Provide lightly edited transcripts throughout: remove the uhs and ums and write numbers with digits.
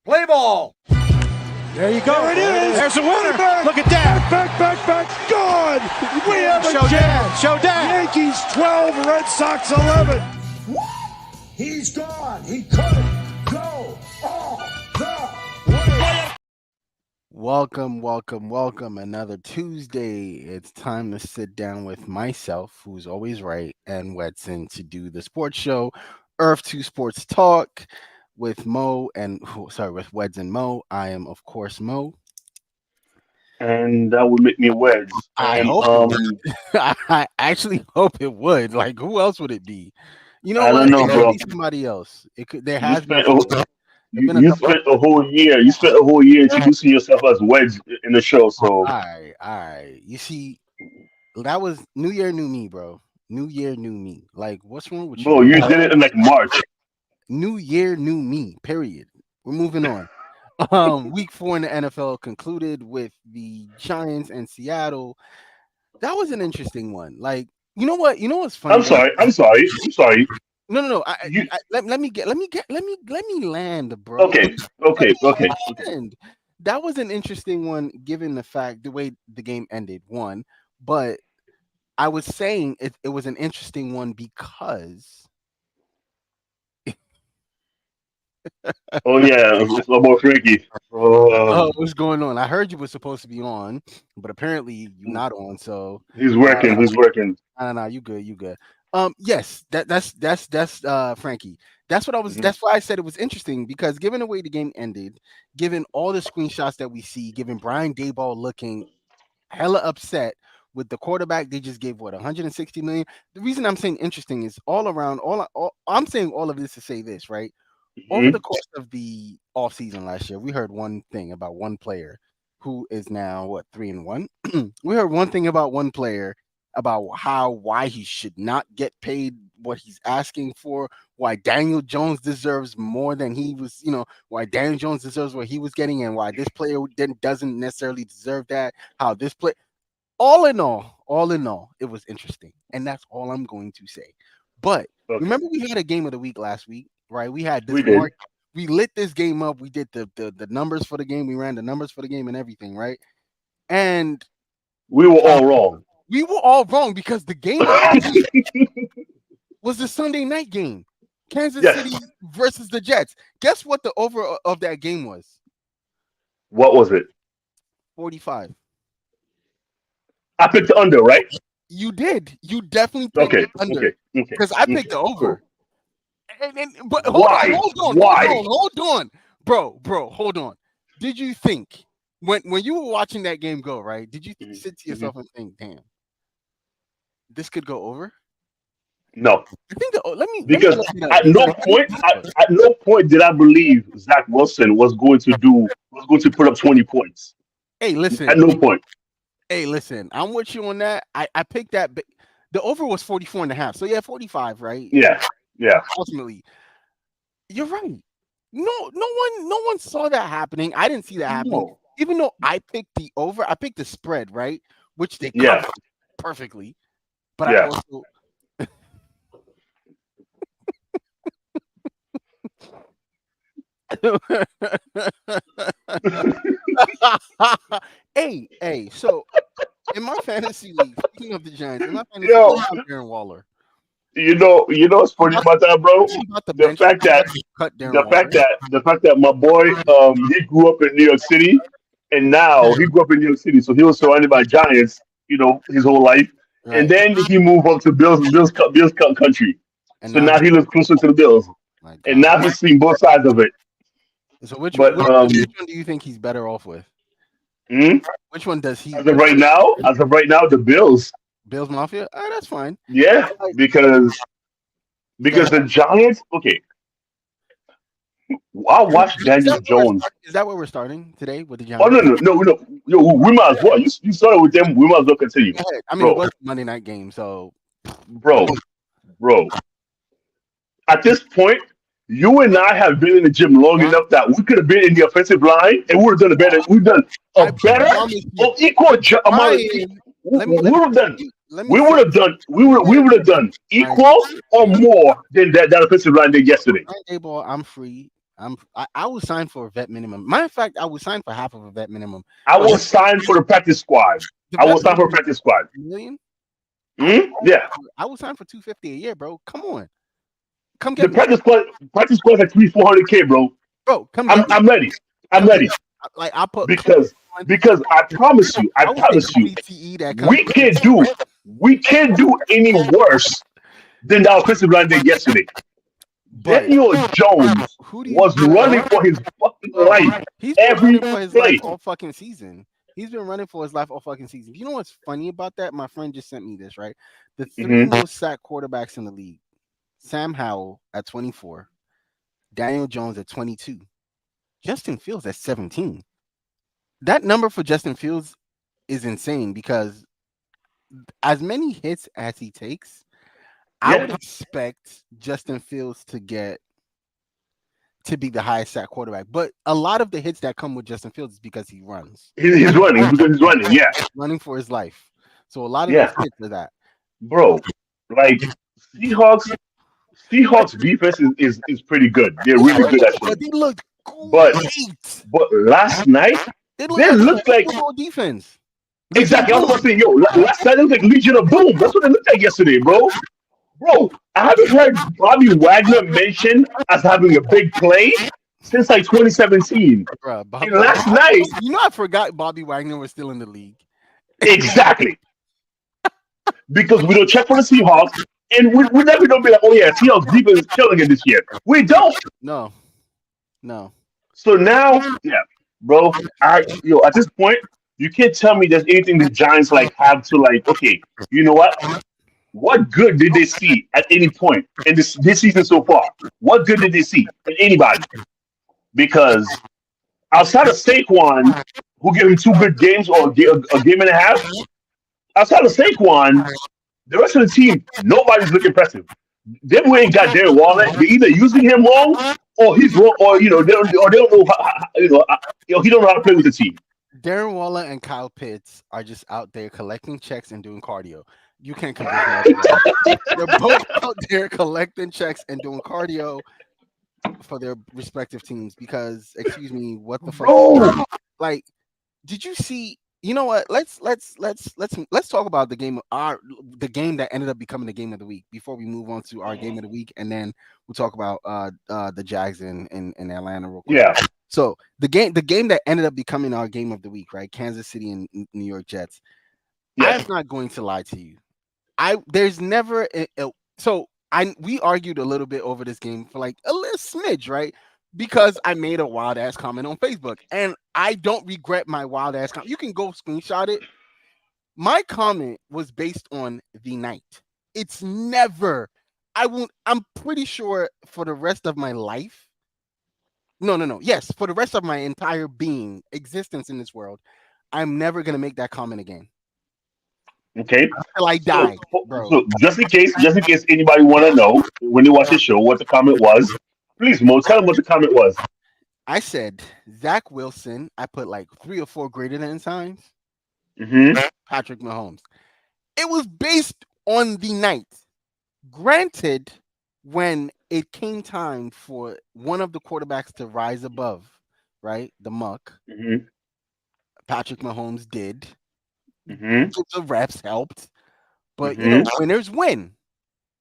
Play ball. There you go. There it is. There's a winner. Back. Look at that. Back. Gone. We have a Showdown. Showdown. Yankees 12, Red Sox 11. He's gone. He could go all the way. Welcome. Another Tuesday. It's time to sit down with myself, who's always right, and Wedson to do the sports show, Earth2 Sports Talk, with with Weds and Mo. I am, of course, Mo. And that would make me Weds. I hope it would. I actually hope it would. Like, who else would it be? You know I what? don't know, it bro. could be somebody else. It could. There You has spent, been. you spent a whole year. You spent a whole year introducing yourself as Weds in the show. So All right. You see, that was New Year, New Me, bro. New Year, New Me. Like, what's wrong with bro, you? you did it in like March. New Year, New Me. Period. We're moving on. Week 4 in the NFL concluded with the Giants and Seattle. That was an interesting one. Like, you know what? You know what's funny? I'm sorry. No. You, Let me land, bro. okay. And that was an interesting one, given the way the game ended. One, but I was saying it was an interesting one because. Oh yeah, it's my boy Frankie. Oh, what's going on? I heard you were supposed to be on, but apparently you're not on. So he's working. No, you good. Yes, that's Frankie. That's what I was. Mm-hmm. That's why I said it was interesting, because given the way the game ended, given all the screenshots that we see, given Brian Daboll looking hella upset with the quarterback they just gave 160 million. The reason I'm saying interesting is I'm saying all of this to say this, right? Over the course of the offseason last year, we heard one thing about one player who is now 3-1. We heard one thing about one player about why he should not get paid what he's asking for, why Daniel Jones deserves more than he was, why Daniel Jones deserves what he was getting, and why this player doesn't necessarily deserve that. How this play, all in all, it was interesting, and that's all I'm going to say. But remember, we had a game of the week last week. Right, we had this. We lit this game up. We did the numbers for the game. We ran the numbers for the game and everything, right? And we were all wrong. We were all wrong because the game was the Sunday night game, Kansas City versus the Jets. Guess what the over of that game was? What was it? 45. I picked the under, right? You did. You definitely picked the under. Because I picked the over. But hold on, bro, hold on. Did you think when you were watching that game go, right? Did you sit to yourself and think, "Damn, this could go over"? No. I think at no point did I believe Zach Wilson was going to put up 20 points. Hey, listen. At no point. Hey, listen. I'm with you on that. I picked that. The over was 44.5. So 45, right? Yeah. Ultimately, you're right. No one saw that happening. I didn't see that happening. No. Even though I picked the over, I picked the spread, right? Which they covered perfectly. But I also Hey, so in my fantasy league, speaking of the Giants, in my fantasy league, I have Darren Waller. You know what's funny about that, bro? The fact that my boy he grew up in New York City, and now he grew up in New York City, so he was surrounded by Giants, his whole life, right. And then he moved up to Bills country, and so now he lives closer to the Bills, and now he's seeing both sides of it. So which one do you think he's better off with? Which one does he? As of right now, the Bills. Bills Mafia? That's fine. Yeah, because the Giants. Okay, I'll watch Daniel Jones. Is that where we're starting today with the Giants? Oh no. We might as well. You started with them. We might as well continue. I mean, it was a Monday night game, so. Bro. At this point, you and I have been in the gym long enough that we could have been in the offensive line and we would have done a better. We've done a better or equal amount of. We would have done equal or more than that offensive line did yesterday. Hey, boy, I'm free. I was signed for a vet minimum. Matter of fact, I was signed for half of a vet minimum. I But was signed for the practice squad. the I vet was signed for minimum the practice squad. million. Yeah, I was signed for 250 a year, bro. Come on, come the get me, practice squad is like 300-400K, bro. bro. Come get me, I'm ready. I'm come get me. ready Like I put because on. I I would take promise you, any TE that comes. we can't do any worse than that offensive line did yesterday. But Daniel Jones who do you was running for his fucking bro? life He's been running every for his life play. all fucking season. He's been running for his life all fucking season. You know what's funny about that? My friend just sent me this, right? The three Hmm. most sacked quarterbacks in the league: Sam Howell at 24, Daniel Jones at 22, Justin Fields at 17. That number for Justin Fields is insane because as many hits as he takes, I Yeah, would expect Justin Fields to be the highest sack quarterback. But a lot of the hits that come with Justin Fields is because he runs, he's running because he's running. Yeah, running for his life. So a lot of those yeah, hits are that. bro. Like Seahawks, Seahawks defense is pretty good. They're really good But actually. they looked But great. last night They looked they like a looked like football defense. Legion of exactly. I was about to Boom. say, yo, last night it looked like Legion of Boom. That's what it looked like yesterday, bro. Bro, I haven't heard Bobby Wagner mentioned as having a big play since like 2017. Bruh, And Bobby last Wagner. night, You know, I forgot Bobby Wagner was still in the league. exactly, because we don't check for the Seahawks, and we never don't be like, oh yeah, Seahawks defense is killing it this year. We don't. No, no. So now, yeah, bro, at this point, you can't tell me there's anything the Giants like have to like. Okay, you know what? What good did they see at any point in this season so far? What good did they see in anybody? Because outside of Saquon, who gave him two good games or a game and a half, outside of Saquon, the rest of the team, nobody's looking impressive. Them who ain't got Darren Waller, they're either using him wrong or he's wrong, or they don't know he don't know how to play with the team. Darren Waller and Kyle Pitts are just out there collecting checks and doing cardio. You can't convince me otherwise. They're both out there collecting checks and doing cardio for their respective teams because, excuse me, what the fuck is Bro, like? Did you see? You know what? Let's talk about the game that ended up becoming the game of the week before we move on to our game of the week, and then we'll talk about the Jags in Atlanta real quick. yeah, So the game that ended up becoming our game of the week, right? Kansas City and New York Jets. I'm yes, not going to lie to you. There's never so I we argued a little bit over this game for like a little smidge, right? Because I made a wild ass comment on Facebook, and I don't regret my wild ass comment. You can go screenshot it. My comment was based on the night. It's never. I won't. I'm pretty sure for the rest of my life. No, no, no. Yes, for the rest of my entire being existence in this world, I'm never gonna make that comment again okay. till I So, die, bro. so just in case anybody want to know when they watch the show what the comment was, please, Mo, tell them what the comment was. I said Zach Wilson. I put like 3 or 4 greater than signs. Hmm. Patrick Mahomes. It was based on the night. Granted, when it came time for one of the quarterbacks to rise above, right, the muck, Hmm. Patrick Mahomes did. Hmm. The refs helped, but Hmm. winners win.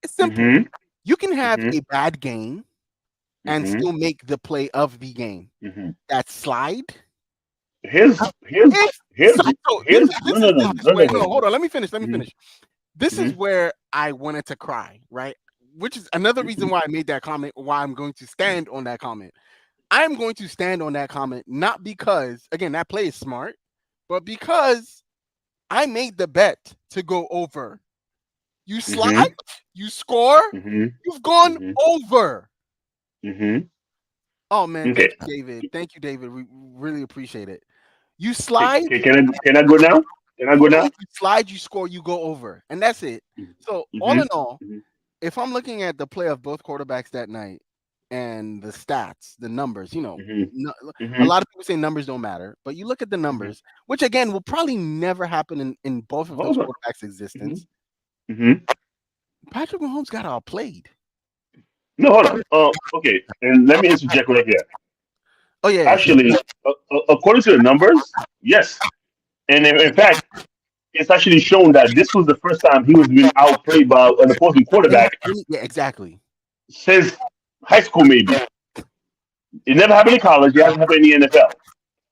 It's simple. Hmm. You can have Hmm. a bad game and Hmm. still make the play of the game. Hmm. That slide. Here's here's If here's so, here's no no this no is no no where no, no hold no. on. Let me finish. Let me Hmm. finish. This is Hmm. where I wanted to cry, right? Which is another reason why I made that comment, why I'm going to stand on that comment. I'm going to stand on that comment, not because, again, that play is smart, but because I made the bet to go over. You Hmm. slide, you score, Hmm. you've gone Hmm. over. Hmm. Oh, man. Okay. Thank you, David. Thank you, David. We really appreciate it. You slide, Can I go now? Can I go yeah, now? you slide, you score, you go over. And that's it. So, all Hmm. in all, Hmm. if I'm looking at the play of both quarterbacks that night and the stats, the numbers, Hmm. a Hmm. lot of people say numbers don't matter, but you look at the numbers, which again will probably never happen in both of those Hold on. quarterbacks' Hmm. existence. Hmm. Patrick Mahomes got outplayed. No, hold on. Okay, and let me interject right here. Oh yeah, sure. Actually, according to the numbers, yes, and in fact, it's actually shown that this was the first time he was being outplayed by an opposing quarterback Yeah, exactly. since high school, maybe. It never happened in college. It hasn't happened in the NFL.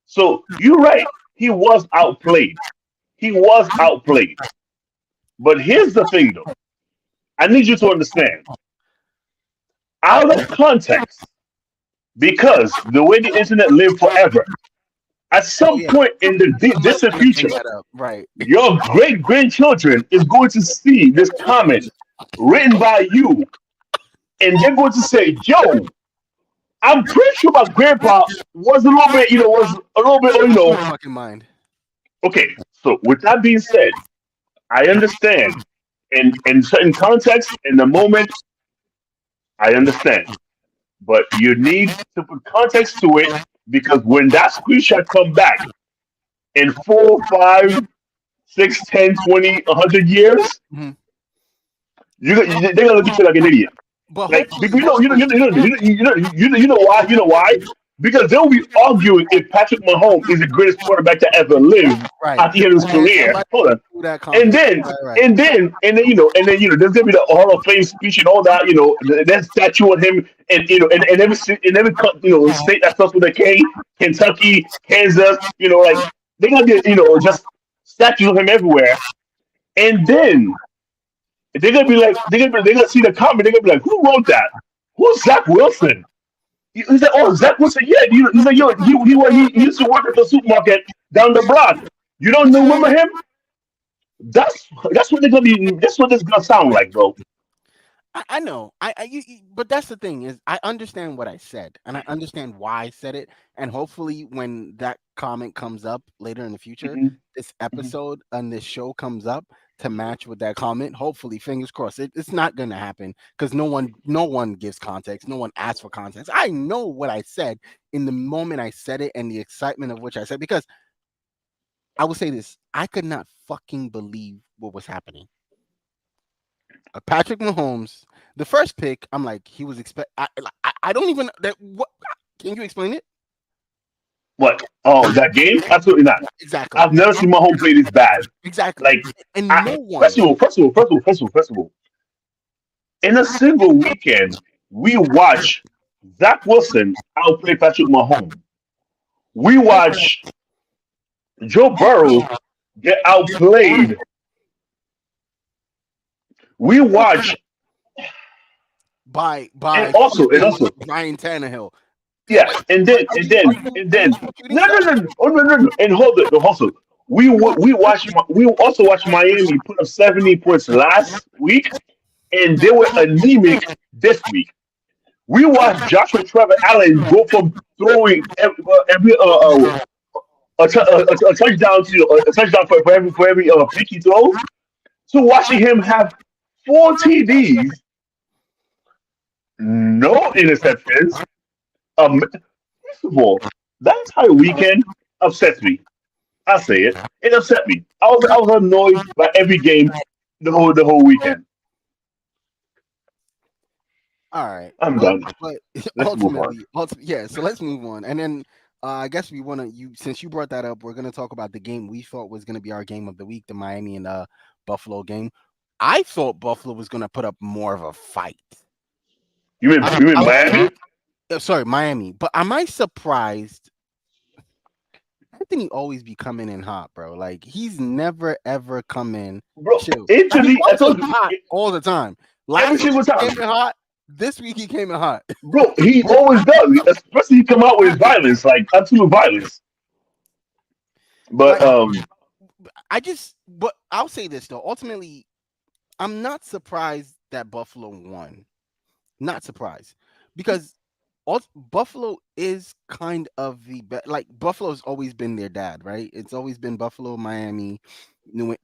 So you're right. He was outplayed. He was outplayed. But here's the thing, though. I need you to understand. Out of context, because the way the internet lived forever, at Oh some yeah. point in the Somebody's distant gonna bring future, that up, right? your great grandchildren is going to see this comment written by you, and they're going to say, "Yo, I'm pretty sure my grandpa was a little bit, was a little bit, Out your fucking mind. okay." So, with that being said, I understand, in certain context, in the moment, I understand, but you need to put context to it because when that screenshot come back in 4, 5, 6, 10, 20, 100 years, Mhm. they're gonna look at you like an idiot. But Like hopefully, because you know why? You know why? Because they'll be arguing if Patrick Mahomes is the greatest quarterback to ever live right. at the end of his And career. somebody Hold on. do that And comment. then Right, right. there's gonna be the Hall of Fame speech and all that, that statue on him, and state that starts with a K, Kentucky, Kansas, like they're gonna be just statues of him everywhere. And then they're gonna see the comment, they're gonna be like, who wrote that? Who's Zach Wilson? He's like, oh, Zach Wilson, yeah. He's like, yo, he used to work at the supermarket down the block. You don't remember him? That's what they're gonna be. That's what this gonna sound like, bro. I know. But that's the thing is, I understand what I said, and I understand why I said it, and hopefully, when that comment comes up later in the future, Hmm. this episode and this show comes up to match with that comment. Hopefully, fingers crossed. It's not gonna happen because no one gives context. No one asks for context. I know what I said in the moment I said it, and the excitement of which I said, because I will say this: I could not fucking believe what was happening. Patrick Mahomes, the first pick, I'm like, he was expect. I don't even that. What can you explain it What? Oh, that game? Absolutely not. exactly? I've never seen my home play this bad. Exactly, Like, and no first one. of all, in a single weekend, we watch Zach Wilson outplay Patrick Mahomes. We watch Joe Burrow get outplayed. We watch, By and also, and fucking also, Ryan Tannehill. yeah, and then, Are and you then, are you and are you then, disputing no, no, stuff? no, no, oh, no, no, no, and hold it, also, we also watch Miami put up 70 points last week, and they were anemic this week. We watched Joshua Trevor Allen go from throwing every a touchdown to a touchdown for every pick he throws to watching him have 4 TDs, no interceptions. First of all, that entire weekend upsets me. I say it. It upset me. I was annoyed by every game the whole weekend. All right, I'm done. but Let's move on. yeah. So let's move on, and then I guess we want to you since you brought that up, we're gonna talk about the game we thought was gonna be our game of the week, the Miami and Buffalo game. I thought Buffalo was gonna put up more of a fight. You mean I'm, you mean I'm Miami? sorry, Miami. But am I surprised? Anthony always be coming in hot, bro. Like he's never ever come in Bro, chill. Like he Italy, I comes in told you, hot all the time. every Last week single he came time. in hot. This week he came in hot. Bro, he always does. Especially he come out with his violence, like absolute violence. But Like but I'll say this though. Ultimately, I'm not surprised that Buffalo won. Not surprised because Buffalo is kind of like Buffalo's always been their dad, right? It's always been Buffalo, Miami,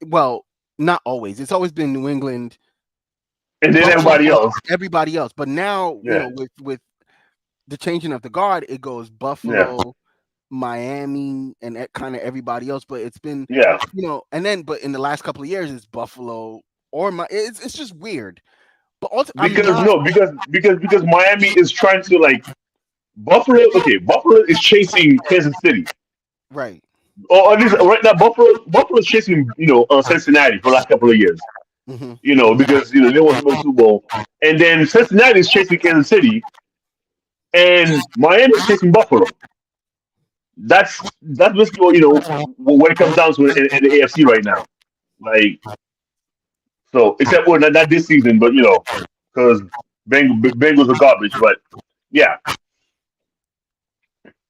well, not always. It's always been New England, and then everybody Buffalo, else. everybody else. But now, Yeah, with the changing of the guard, it goes yeah, Buffalo, Miami, and kind of everybody else. But it's been, yeah. and then but in the last couple of years, it's Buffalo or my. It's just weird. But also, I'm because not no, because Miami is trying to like Buffalo. Okay, Buffalo is chasing Kansas City, right. or at least right now, Buffalo is chasing Cincinnati for the last couple of years. Hmm. Because they want to win the Super Bowl, and then Cincinnati is chasing Kansas City, and Miami is chasing Buffalo. That's basically what it comes down to in the AFC right now. Like so, except for not this season, but because Bengals are garbage. But yeah,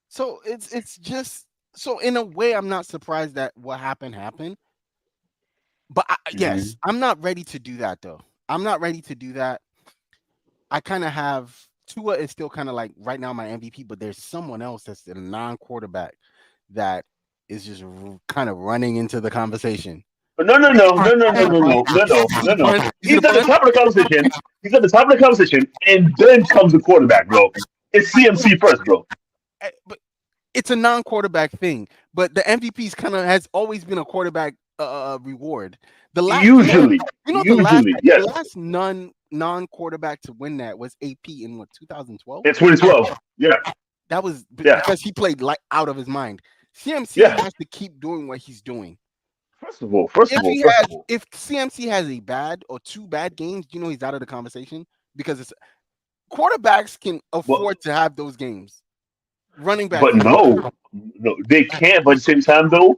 So it's just so in a way, I'm not surprised that what happened. But yes, hmm I'm not ready to do that though. I'm not ready to do that. I kind of have Tua is still kind of like right now my MVP, but there's someone else that's a non-quarterback that is just kind of running into the conversation. but Is it a no. punt? Is it a He's at the punt? top of the conversation. He's at the top of the conversation, and then comes the quarterback, bro. It's CMC first, bro. But it's a non-quarterback thing. But the MVP's kind of has always been a quarterback reward. The last, the Yes. last non-quarterback to win that was AP in what 2012. In 2012. Yeah, That was yeah, because he played like out of his mind. CMC yeah. has to keep doing what he's doing. First of all, If CMC has a bad or two bad games, he's out of the conversation because it's quarterbacks can but afford to have those games. Running backs, but no, they can't. But at the same time, though,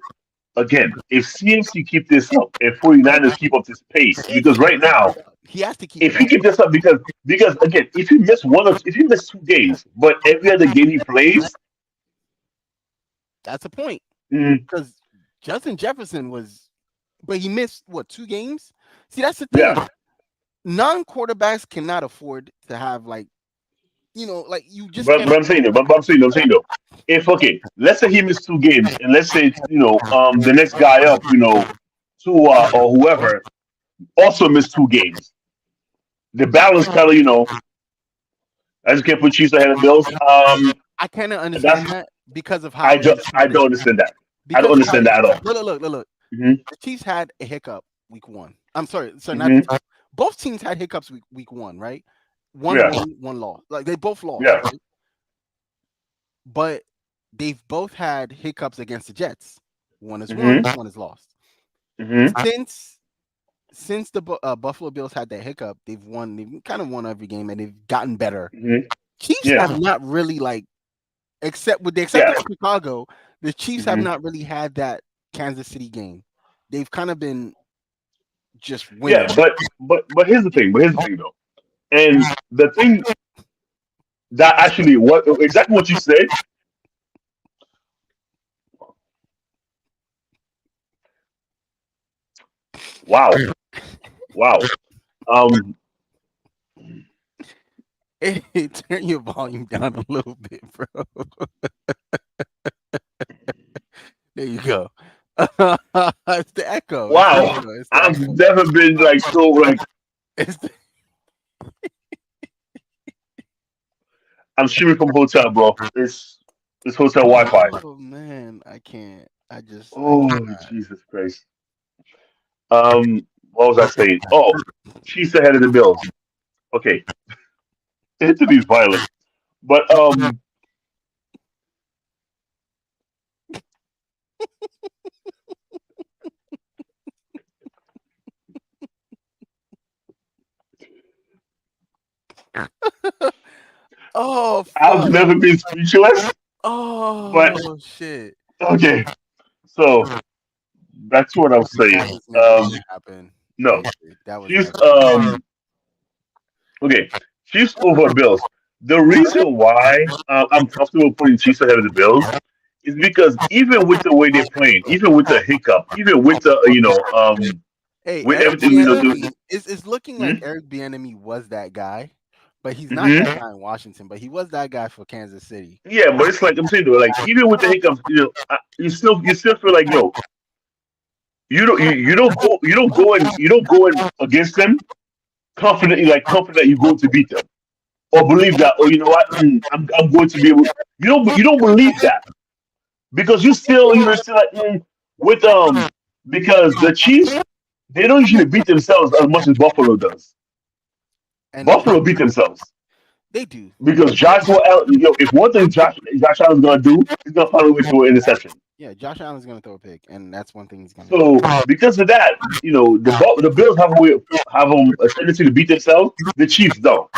again, if CMC keep this up, if 49ers keep up this pace, if because he right keeps now, it up, he has to keep if it he up. keep this up, because again, if you miss 2 games, but every other game he plays, That's a point mm, because Justin Jefferson was, but he missed what 2 games. See, that's the thing. yeah. Non-quarterbacks cannot afford to have like you just But, can't but I'm saying afford. though, I'm saying though, if okay, let's say he missed 2 games, and let's say the next guy up, Tua or whoever also missed 2 games. The balance kind of I just can't put Chiefs ahead of Bills. I cannot understand That's that because of how the I Chiefs don't understand that. I don't because of how understand that at all. look. hmm The Chiefs had a hiccup week one. I'm sorry, not the hmm Chiefs. Both teams had hiccups week one, right? One Yeah, won, one lost. Like they both lost, yeah, right? But they've both had hiccups against the Jets. One is won, hmm one is lost. hmm Since since the Buffalo Bills had that hiccup, they've won. They've kind of won every game, and they've gotten better. hmm Chiefs yeah, have not really except with the exception yeah, of Chicago, the Chiefs have hmm not really had that Kansas City game. They've kind of been just yeah. winning. But here's the thing. But here's the thing though, and the thing that actually what exactly what you said. Wow, wow. Um, Hey, turn your volume down a little bit, bro. There you go. It's the echo. It's the wow. echo. It's the I've echo. never been like so like It's the, I'm streaming from hotel, bro. It's hotel Wi-Fi. oh man, I can't. I Oh cannot. Jesus Christ. What was I saying? Oh, Chiefs ahead of the Bills. Okay, Anthony's violent, but Oh I've fuck. never been speechless. But Oh shit. okay, so that's what I was That saying. was never gonna happen. No, That was Chiefs. never gonna happen. Okay, Chiefs over Bills. The reason why I'm comfortable putting Chiefs ahead of the Bills is because even with the way they're playing, even with the hiccup, even with the Hey, with Eric everything Bieniemy it's looking like hmm? Eric Bieniemy was that guy, but he's not that hmm guy in Washington. But he was that guy for Kansas City. Yeah, but it's like I'm saying though, like even with the hiccups, you still feel like yo, you don't go in against them confident that you're going to beat them or believe that oh you know what I'm going to be able you don't believe that because you're still like with because the Chiefs they don't usually beat themselves as much as Buffalo does. And Buffalo beat themselves they do. because if one thing Josh Allen's gonna do, he's gonna find a way to throw an interception. Yeah, Josh Allen's gonna throw a pick, and that's one thing he's gonna do. So because of that, the Bills have a tendency to beat themselves. The Chiefs don't.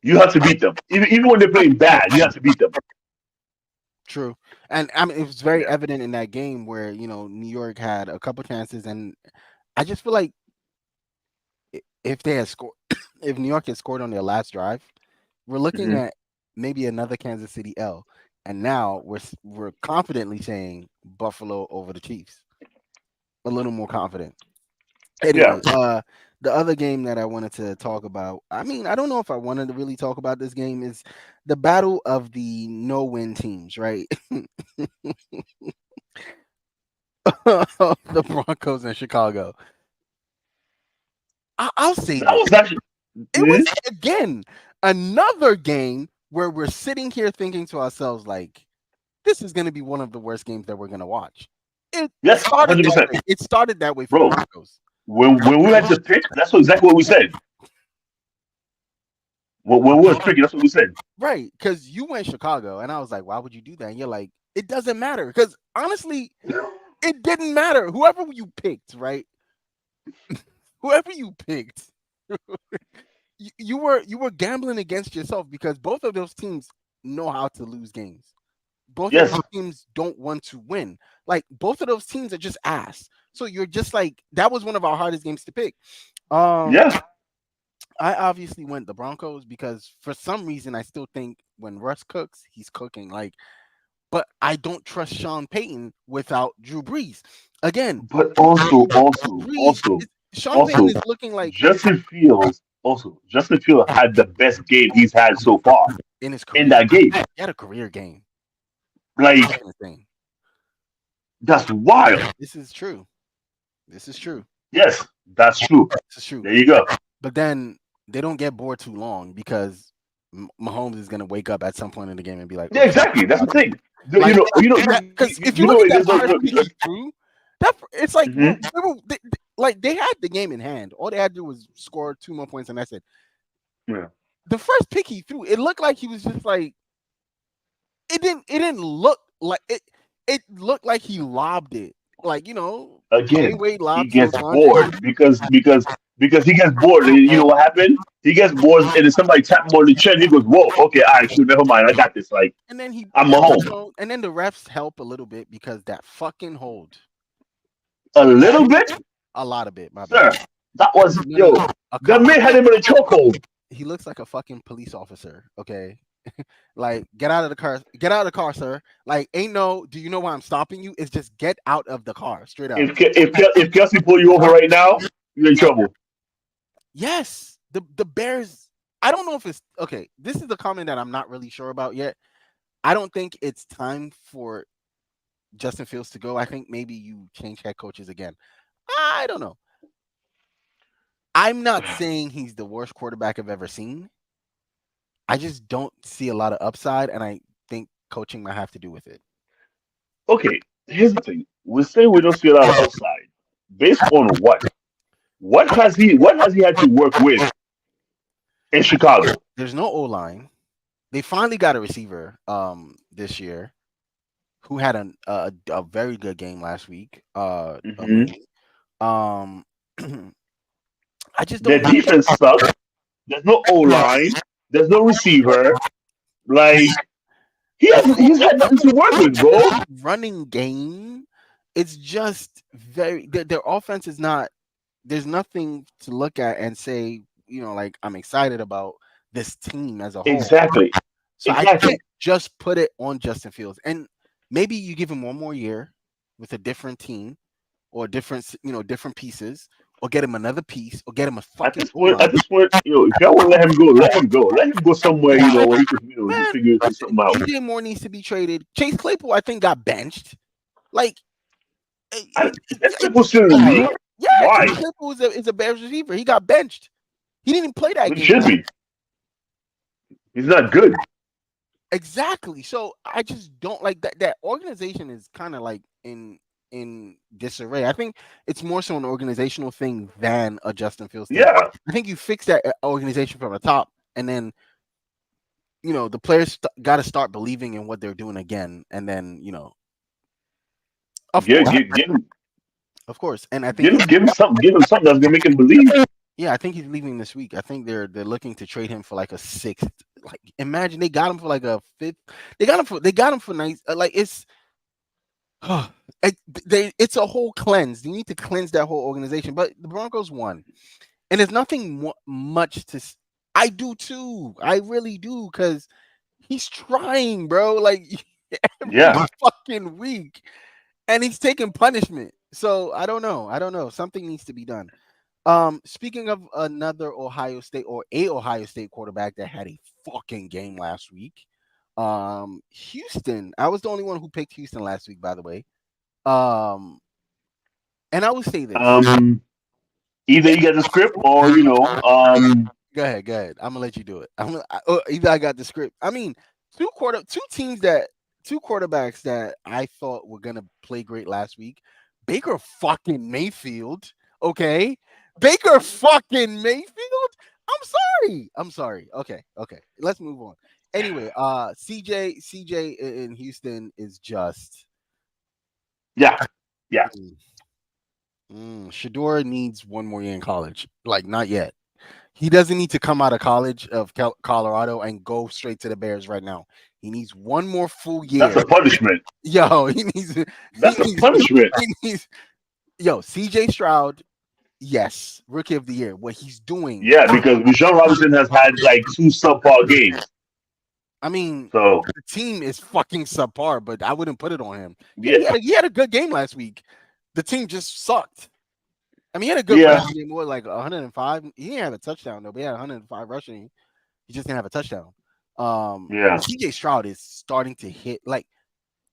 You have to beat them, even when they're playing bad. You have to beat them. True, and I mean it was very Yeah. evident in that game where New York had a couple chances, and I just feel like if they had scored, if New York had scored on their last drive, we're looking Hmm. at maybe another Kansas City L, and now we're confidently saying Buffalo over the Chiefs, a little more confident. Yeah. Anyway, the other game that I wanted to talk about, I mean, I don't know if I wanted to really talk about this game, is the battle of the no-win teams, right? The Broncos in Chicago. I'll say That this. was actually. It was again another game where we're sitting here thinking to ourselves, like, this is going to be one of the worst games that we're going to watch. It Yes, started that 100%, way. It started that way for the bro. Broncos. When we had to pick, that's exactly what we said. When we was picking, that's what we said. Right, because you went Chicago, and I was like, why would you do that? And you're like, it doesn't matter. Because honestly, it didn't matter. Whoever you picked, right? Whoever you picked, you were gambling against yourself because both of those teams know how to lose games. Both of Yes. those teams don't want to win. Like both of those teams are just ass. So you're just like that was one of our hardest games to pick. Um, Yeah. I obviously went the Broncos because for some reason I still think when Russ cooks, he's cooking. Like, but I don't trust Sean Payton without Drew Brees. Again, But also, Drew also, Brees, also, Sean Payton also, is looking like Justin Fields had the best game he's had so far in his in career. that game. He had a career game. That's Like, the thing. that's wild. This is true. This is true. Yes, that's true. This is true. There you go. But then they don't get bored too long because Mahomes is gonna wake up at some point in the game and be like, Yeah, "Oh shit!" exactly. That's the thing. Like, because if you You look know, at that there's first no, pick he threw, that it's like Mhm. like they had the game in hand. All they had to do was score 2 more points, and that's it. Yeah. The first pick he threw, it looked like he was just like it didn't look like it. It looked like he lobbed it, like Dwayne Again, Wade he lobbed to gets Devontae. bored because he gets bored. And you know what happened? He gets bored, and then somebody tap him on the chin. He goes, "Whoa, okay, all right, shoot, never mind. I got this. Like, And then I'm home." and then the refs help a little bit because that fucking hold, A little bit, a lot of it. My bad. sir. That was No, no, yo. no. A The cop, man had him in a chokehold. he looks like a fucking police officer. Okay, like get out of the car, get out of the car, sir. Like ain't no. Do you know why I'm stopping you? It's just get out of the car, straight up. If Kelsey pull you over right now, you're in trouble. Yes, the Bears. I don't know if it's okay. This is the comment that I'm not really sure about yet. I don't think it's time for Justin Fields to go. I think maybe you change head coaches again. I don't know. I'm not saying he's the worst quarterback I've ever seen. I just don't see a lot of upside, and I think coaching might have to do with it. Okay, here's the thing. We say we don't see a lot of upside. Based on what? What has he had to work with in Chicago? There's no O line. They finally got a receiver this year who had a very good game last week. Hmm. Um, I just Their don't defense sucks. There's no O line. There's no receiver. Like he's had nothing to work with, bro. running game. It's just their offense is not. There's nothing to look at and say, like I'm excited about this team as a whole. Exactly. So I Exactly. can't just put it on Justin Fields. And maybe you give him one more year with a different team or different pieces, or get him another piece, or get him a At fucking this point, O-line. at this point, if y'all want to let him go, let him go. Let him go somewhere, where he could, Man, figure listen, something out. DJ Moore needs to be traded. Chase Claypool, I think, got benched. Like, Is that Claypool still in the league? yeah, Why? Chase Claypool is a Bears receiver. He got benched. He didn't even play that He game. should be. He's not good. Exactly. So I just don't like that. That organization is kind of like in in disarray. I think it's more so an organizational thing than a Justin Fields thing. Yeah, I think you fix that organization from the top, and then the players got to start believing in what they're doing again, and then of give course, give give him of course, and I think give him give him something that's gonna make him believe. yeah, I think he's leaving this week. I think they're looking to trade him for like a sixth. Like, imagine they got him for like a fifth. They got him for nice. Like it's it's a whole cleanse. You need to cleanse that whole organization. But the Broncos won, and there's nothing much to. I do too. I really do because he's trying, bro. Like every Yeah. fucking week, and he's taking punishment. So I don't know. I don't know. Something needs to be done. Speaking of another Ohio State or a Ohio State quarterback that had a fucking game last week, Houston. I was the only one who picked Houston last week, by the way. Um, and I will say this. Either you get the script or Go ahead. I'm gonna let you do it. Either I got the script. I mean, two quarterbacks that I thought were gonna play great last week. Baker fucking Mayfield. Okay, Baker fucking Mayfield. I'm sorry. Okay. Let's move on. Anyway, CJ in Houston is just. yeah, yeah. Shador needs one more year in college. Like, not yet. He doesn't need to come out of college of Colorado and go straight to the Bears right now. He needs one more full That's year. a punishment. Yo, he needs. That's a punishment. CJ Stroud, yes, rookie of the year. What he's doing. Yeah, because Bijan Robinson has had like two subpar games. I mean, So the team is fucking subpar, but I wouldn't put it on him. Yeah, yeah, he had a good game last week. The team just sucked. I mean, he had a good yeah, rushing game, more like 105. He didn't have a touchdown though, but he had 105 rushing. He just didn't have a touchdown. yeah, CJ Stroud is starting to hit. Like,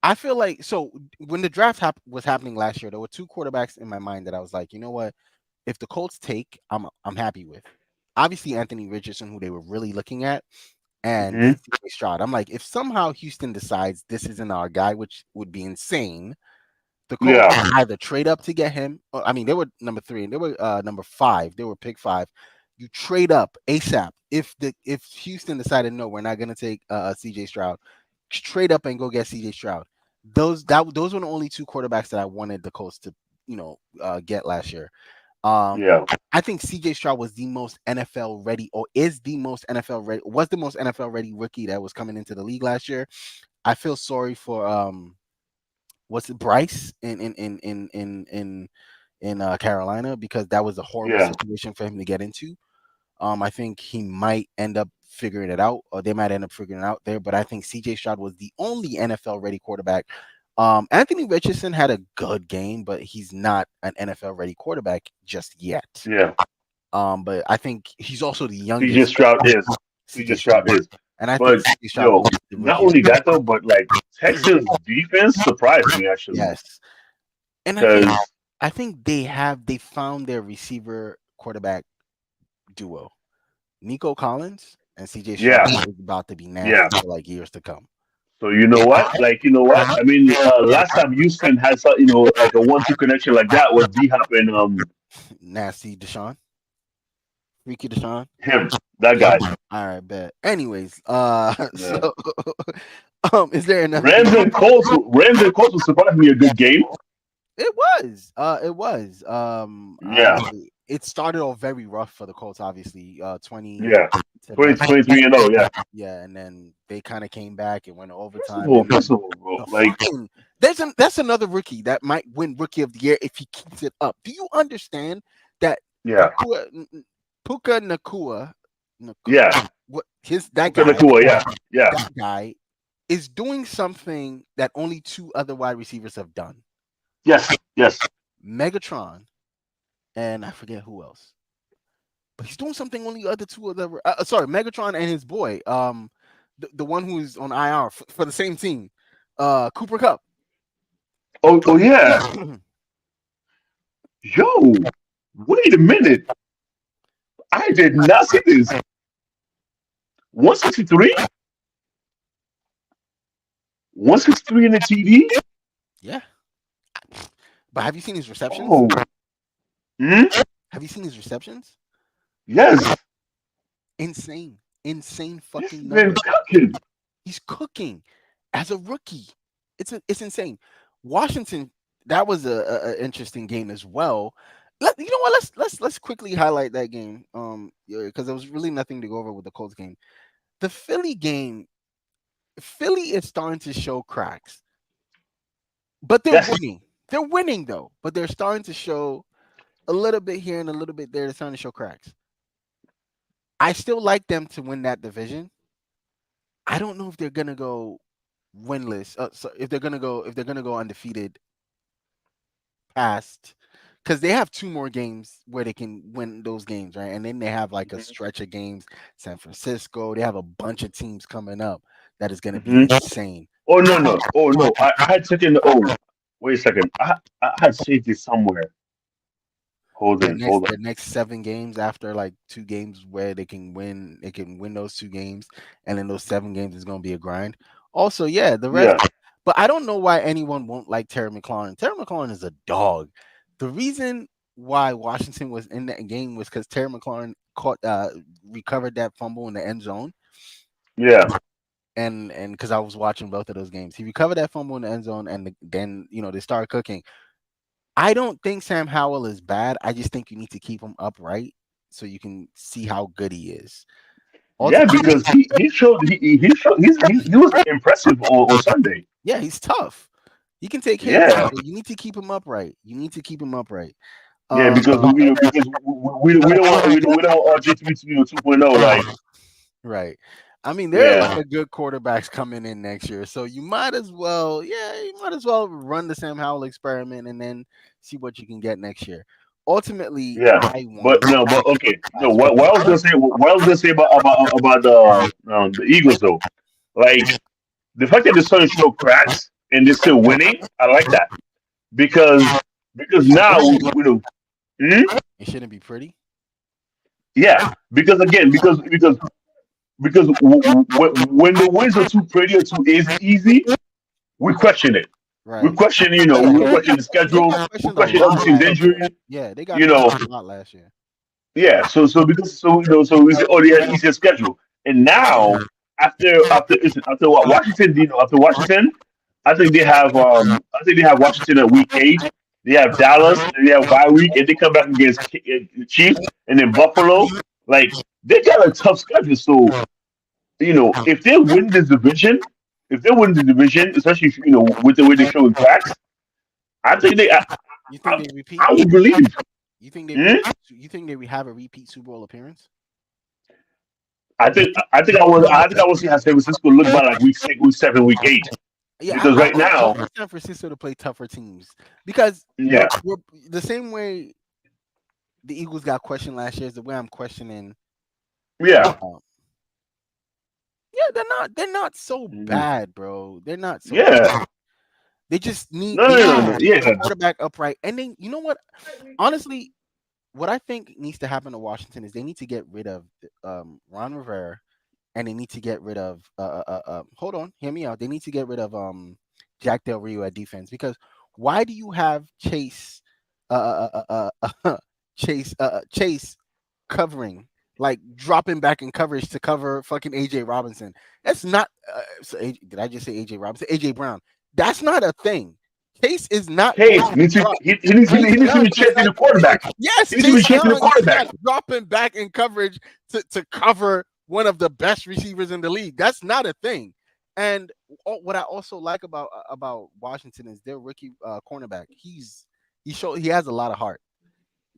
I feel like, so when the draft was happening last year, there were two quarterbacks in my mind that I was like, you know what? If the Colts take, I'm happy with. Obviously, Anthony Richardson, who they were really looking at, and hmm CJ Stroud. I'm like, if somehow Houston decides this isn't our guy, which would be insane, the Colts yeah, can either trade up to get him. I mean, they were number 3 and they were number 5. They were pick 5. You trade up ASAP. If Houston decided no, we're not going to take CJ Stroud, trade up and go get CJ Stroud. Those were the only two quarterbacks that I wanted the Colts to get last year. yeah, I think CJ Stroud was the most NFL ready, or is the most NFL ready, was the most NFL ready rookie that was coming into the league last year. I feel sorry for what's it, Bryce in Carolina, because that was a horrible yeah, situation for him to get into. I think he might end up figuring it out, or they might end up figuring it out there. But I think CJ Stroud was the only NFL ready quarterback. Anthony Richardson had a good game, but he's not an NFL ready quarterback just yet. yeah. But I think he's also the CJ youngest. Stroud is. CJ CJ Stroud is. and I think But CJ Stroud yo, will be the not rookie of only the that though, but like Texas defense surprised me actually. Yes. And Because I think they found their receiver quarterback duo. Nico Collins and CJ Stroud yeah, is about to be nasty yeah. for like years to come. So you know what? Like you know what? I mean, last time Houston had some, like a 1-2 connection like that was D Hop and Nasty Deshaun. Freaky Deshaun. him, that guy. All right, bet. Anyways, Yeah. so is there another Rams and Colts was surprisingly a good game. it was. Yeah, It started off very rough for the Colts, obviously. 20 yeah. to 20, nothing. 23-0. Yeah. Yeah, and then they kind of came back and went to First of overtime. all, And first of all, bro, the like fucking that's another rookie that might win rookie of the year if he keeps it up. Do you understand that yeah, Puka Nakua, yeah. what that Puka guy Nacua, yeah, yeah. that guy is doing something that only two other wide receivers have done. Yes, yes, Megatron and I forget who else. But he's doing something only other two other Megatron and his boy, the one who's on IR for the same team, Cooper Cup. Oh, yeah. Yo, wait a minute. I did not see this. 163? 163 in the TD? Yeah. But have you seen his receptions? Oh, hmm? Have you seen his receptions? Yes. Insane. Insane This fucking has been numbers. cooking. He's cooking as a rookie. It's insane. Washington, that was a interesting game as well. You know what? Let's quickly highlight that game. Because there was really nothing to go over with the Colts game. The Philly game, Philly is starting to show cracks, but they're Yes. winning. They're winning though, but they're starting to show a little bit here and a little bit there. They're starting to show cracks. I still like them to win that division. I don't know if they're gonna go winless. So if they're gonna go undefeated past, because they have two more games where they can win those games, right? And then they have like a stretch of games. San Francisco. They have a bunch of teams coming up that is gonna be Hmm. insane. Oh no no. Oh no. I had taken. Oh, wait a second. I had saved it somewhere. Hold Their on. next Hold on. their next 7 games after like 2 games where they can win those 2 games, and then those 7 games is gonna be a grind. Also, yeah, the rest, Yeah. but I don't know why anyone won't like Terry McLaurin. Terry McLaurin is a dog. The reason why Washington was in that game was because Terry McLaurin recovered that fumble in the end zone, Yeah. and because I was watching both of those games, he recovered that fumble in the end zone, and then they started cooking. I don't think Sam Howell is bad. I just think you need to keep him upright so you can see how good he is. Yeah. Ultimately, Because he showed he showed he was impressive on Sunday. yeah, he's tough. He can take hits. Yeah. But you need to keep him upright. You need to keep him upright. Yeah. Uh, Because we don't want we don't want RJ to be 2.0. Like right. I mean, there are a lot yeah. of good quarterbacks coming in next year, so you might as well, run the Sam Howell experiment and then see what you can get next year. Ultimately, Yeah. I But want no. But okay. No. as What I was gonna say. What I was gonna say about the Eagles though. Like the fact that they're starting to show cracks and they're still winning, I like that because now hmm? it shouldn't be pretty. Yeah, because again, because when the wins are too pretty or too easy, we question it. We Right. question, Yeah, we question the they got schedule, we questioned a question other lot teams' last year. injury. Yeah, they got You know, questioned a lot last year. yeah. So we say, oh, they had an easier schedule, and now after what Washington, after Washington, I think they have Washington at week 8. They have Dallas, and they have bye week, and they come back against the Chiefs, and then Buffalo. Like they got a tough schedule. So if they win this division, if they win the division, especially with the way they're showing cracks, I think You think I, they repeat? I would believe. You think they Hmm? repeat? You think they have a repeat Super Bowl appearance? I think I will see how San Francisco look by like week 6, week 7, week 8. Yeah, Because right I now, want San Francisco to play tougher teams because yeah, we're the same way the Eagles got questioned last year is the way I'm questioning. yeah, Um, yeah, they're not so mhm, bad, bro. They're not so yeah. bad. They just need No, they no, no, need no, to keep the yeah, quarterback upright. And then you know what? Honestly, what I think needs to happen to Washington is they need to get rid of Ron Rivera, and they need to get rid of hold on, hear me out. They need to get rid of Jack Del Rio at defense because why do you have Chase covering, like dropping back in coverage to cover fucking AJ Robinson? That's not did I just say AJ Robinson? AJ Brown. That's not a thing. Chase is not going Chase to needs to drop. he Chase needs to Young be is chasing not. the quarterback. Yes, He needs to be Chase chasing the Young is not quarterback. dropping back in coverage to cover one of the best receivers in the league. That's not a thing. And what I also like about Washington is their rookie cornerback. He has a lot of heart.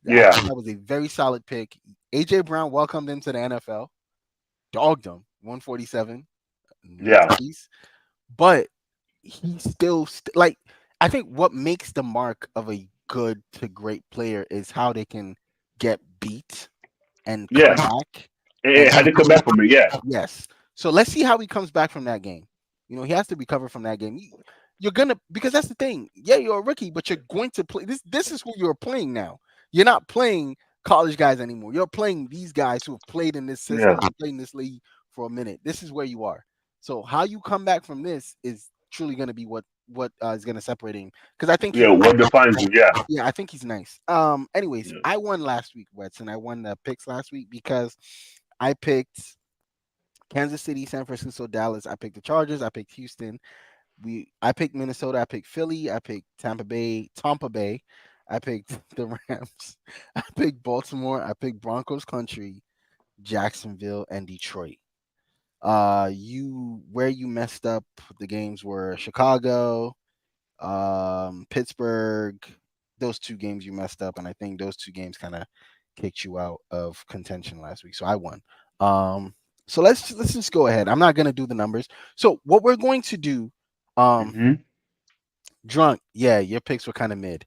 I Yeah, think that was a very solid pick. AJ Brown welcomed him to the NFL, dogged him 147, no yeah, tutties, but he's still like I think what makes the mark of a good to great player is how they can get beat and come yeah. back And and had to come back from it. Yeah, yes. So let's see how he comes back from that game. He has to recover from that game. You're gonna because that's the thing. Yeah, you're a rookie, but you're going to play this. This is who you're playing now. You're not playing college guys anymore. You're playing these guys who have played in this system, yeah, played in this league for a minute. This is where you are. So how you come back from this is truly going to be what what is gonna separate him because I think Yeah, he's what defines you? Yeah. yeah, I think he's nice. Anyways, Yeah. I won last week, Wetson. I won the picks last week because I picked Kansas City, San Francisco, Dallas. I picked the Chargers. I picked Houston. I picked Minnesota. I picked Philly. I picked Tampa Bay. I picked the Rams. I picked Baltimore. I picked Broncos Country, Jacksonville, and Detroit. You where you messed up the games were Chicago, Pittsburgh. Those two games you messed up, and I think those two games kind of kicked you out of contention last week. So I won. Um, so let's just go ahead. I'm not gonna do the numbers. So what we're going to do, um, Hmm. drunk. Yeah, your picks were kind of mid.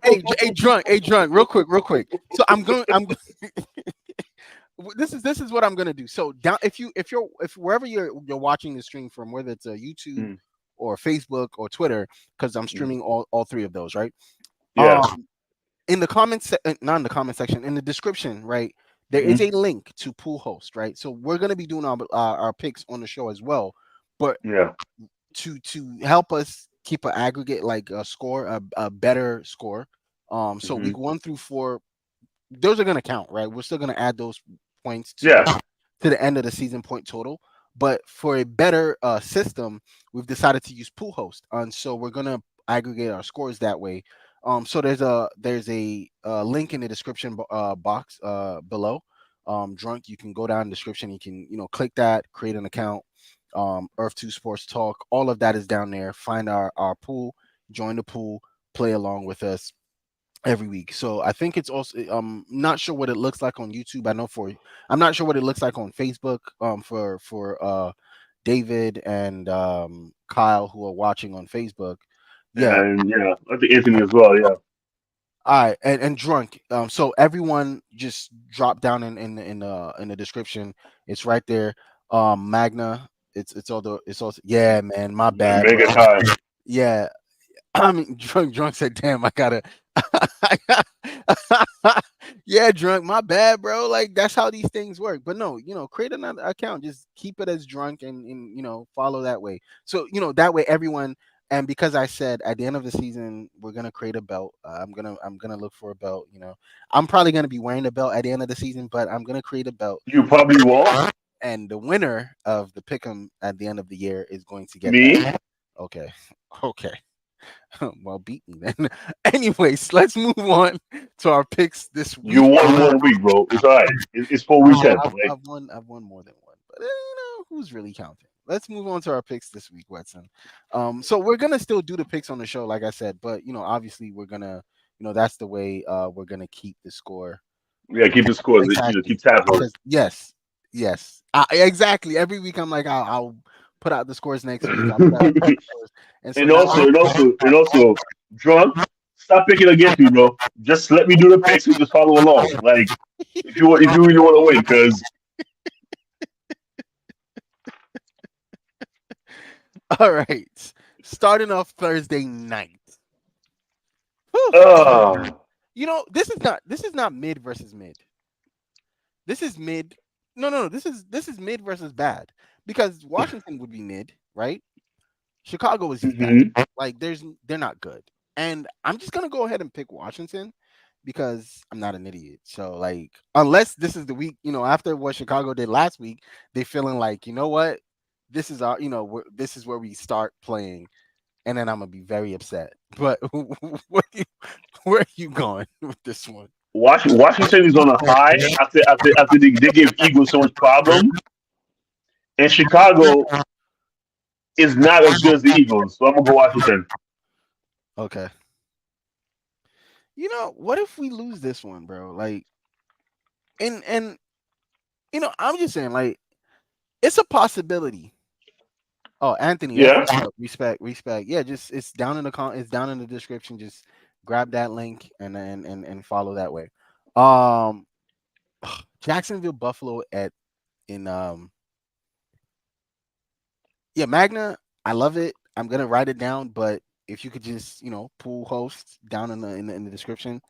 Hey, drunk. Real quick. So this is what I'm gonna do. So down if wherever you're watching the stream from, whether it's a YouTube or Facebook or Twitter, because I'm streaming all three of those, right? Yeah. In the not in the comment section, in the description, right? There is Hmm. a link to Pool Host, right? So we're gonna be doing our picks on the show as well, but Yeah. to help us keep an aggregate like a score, a better score. So Hmm. week 1 through 4, those are gonna count, right? We're still gonna add those points Yeah. to the end of the season point total. But for a better system, we've decided to use Pool Host, and so we're gonna aggregate our scores that way. So there's a link in the description box below. Drunk, you can go down in the description. You can click that, create an account. Earth2 Sports Talk, all of that is down there. Find our pool, join the pool, play along with us every week. So I think it's also not sure what it looks like on YouTube. I'm not sure what it looks like on Facebook for David and Kyle who are watching on Facebook. Yeah. And yeah, I think Anthony as well. Yeah. All right, and drunk. So everyone just drop down in the description. It's right there. Magna. It's all yeah, man. My bad, bro. Mega time. Yeah, I mean, drunk said, "Damn, I gotta." Yeah, drunk. My bad, bro. Like that's how these things work. But no, create another account. Just keep it as drunk and follow that way. So that way everyone. And because I said at the end of the season we're gonna create a belt. I'm gonna look for a belt. I'm probably gonna be wearing a belt at the end of the season, but I'm gonna create a belt. You probably won't. And the winner of the pick'em at the end of the year is going to get Me. that. Okay. Okay. Well, beat me then. Anyways, let's move on to our picks this You week. won 1 week, bro. It's all right. It's 4 weekends. Like I've won more than one, but who's really counting? Let's move on to our picks this week, Wetson. So we're gonna still do the picks on the show, like I said, but obviously we're gonna, that's the way we're gonna keep the score. yeah, keep the scores. Exactly. Keep tabs on it. Because yes, exactly. Every week I'm like, I'll put out the scores next week. I'll put out the scores. And so and now, also, and also, and also, drunk. Stop picking against me, bro. Just let me do the picks and just follow along. Like if you really want to win, because all right, starting off Thursday night. Whew. uh, This is not mid versus mid. This is mid. No. This is mid versus bad because Washington would be mid, right? Chicago is just bad. mhm. Like they're not good. And I'm just gonna go ahead and pick Washington because I'm not an idiot. So like unless this is the week, after what Chicago did last week, they feeling like, you know what? This is our, this is where we start playing, and then I'm gonna be very upset. But where are you going with this one? Washington is on a high after they gave Eagles so much problem, and Chicago is not as good as the Eagles. So I'm gonna go Washington. Okay. What if we lose this one, bro? Like, and I'm just saying, like, it's a possibility. Oh, Anthony, that's Yeah. what's up. Respect. Yeah, just it's down in the description. Just grab that link and follow that way. Um, Jacksonville, Buffalo at in yeah, Magna. I love it. I'm gonna write it down, but if you could just pull host down in the description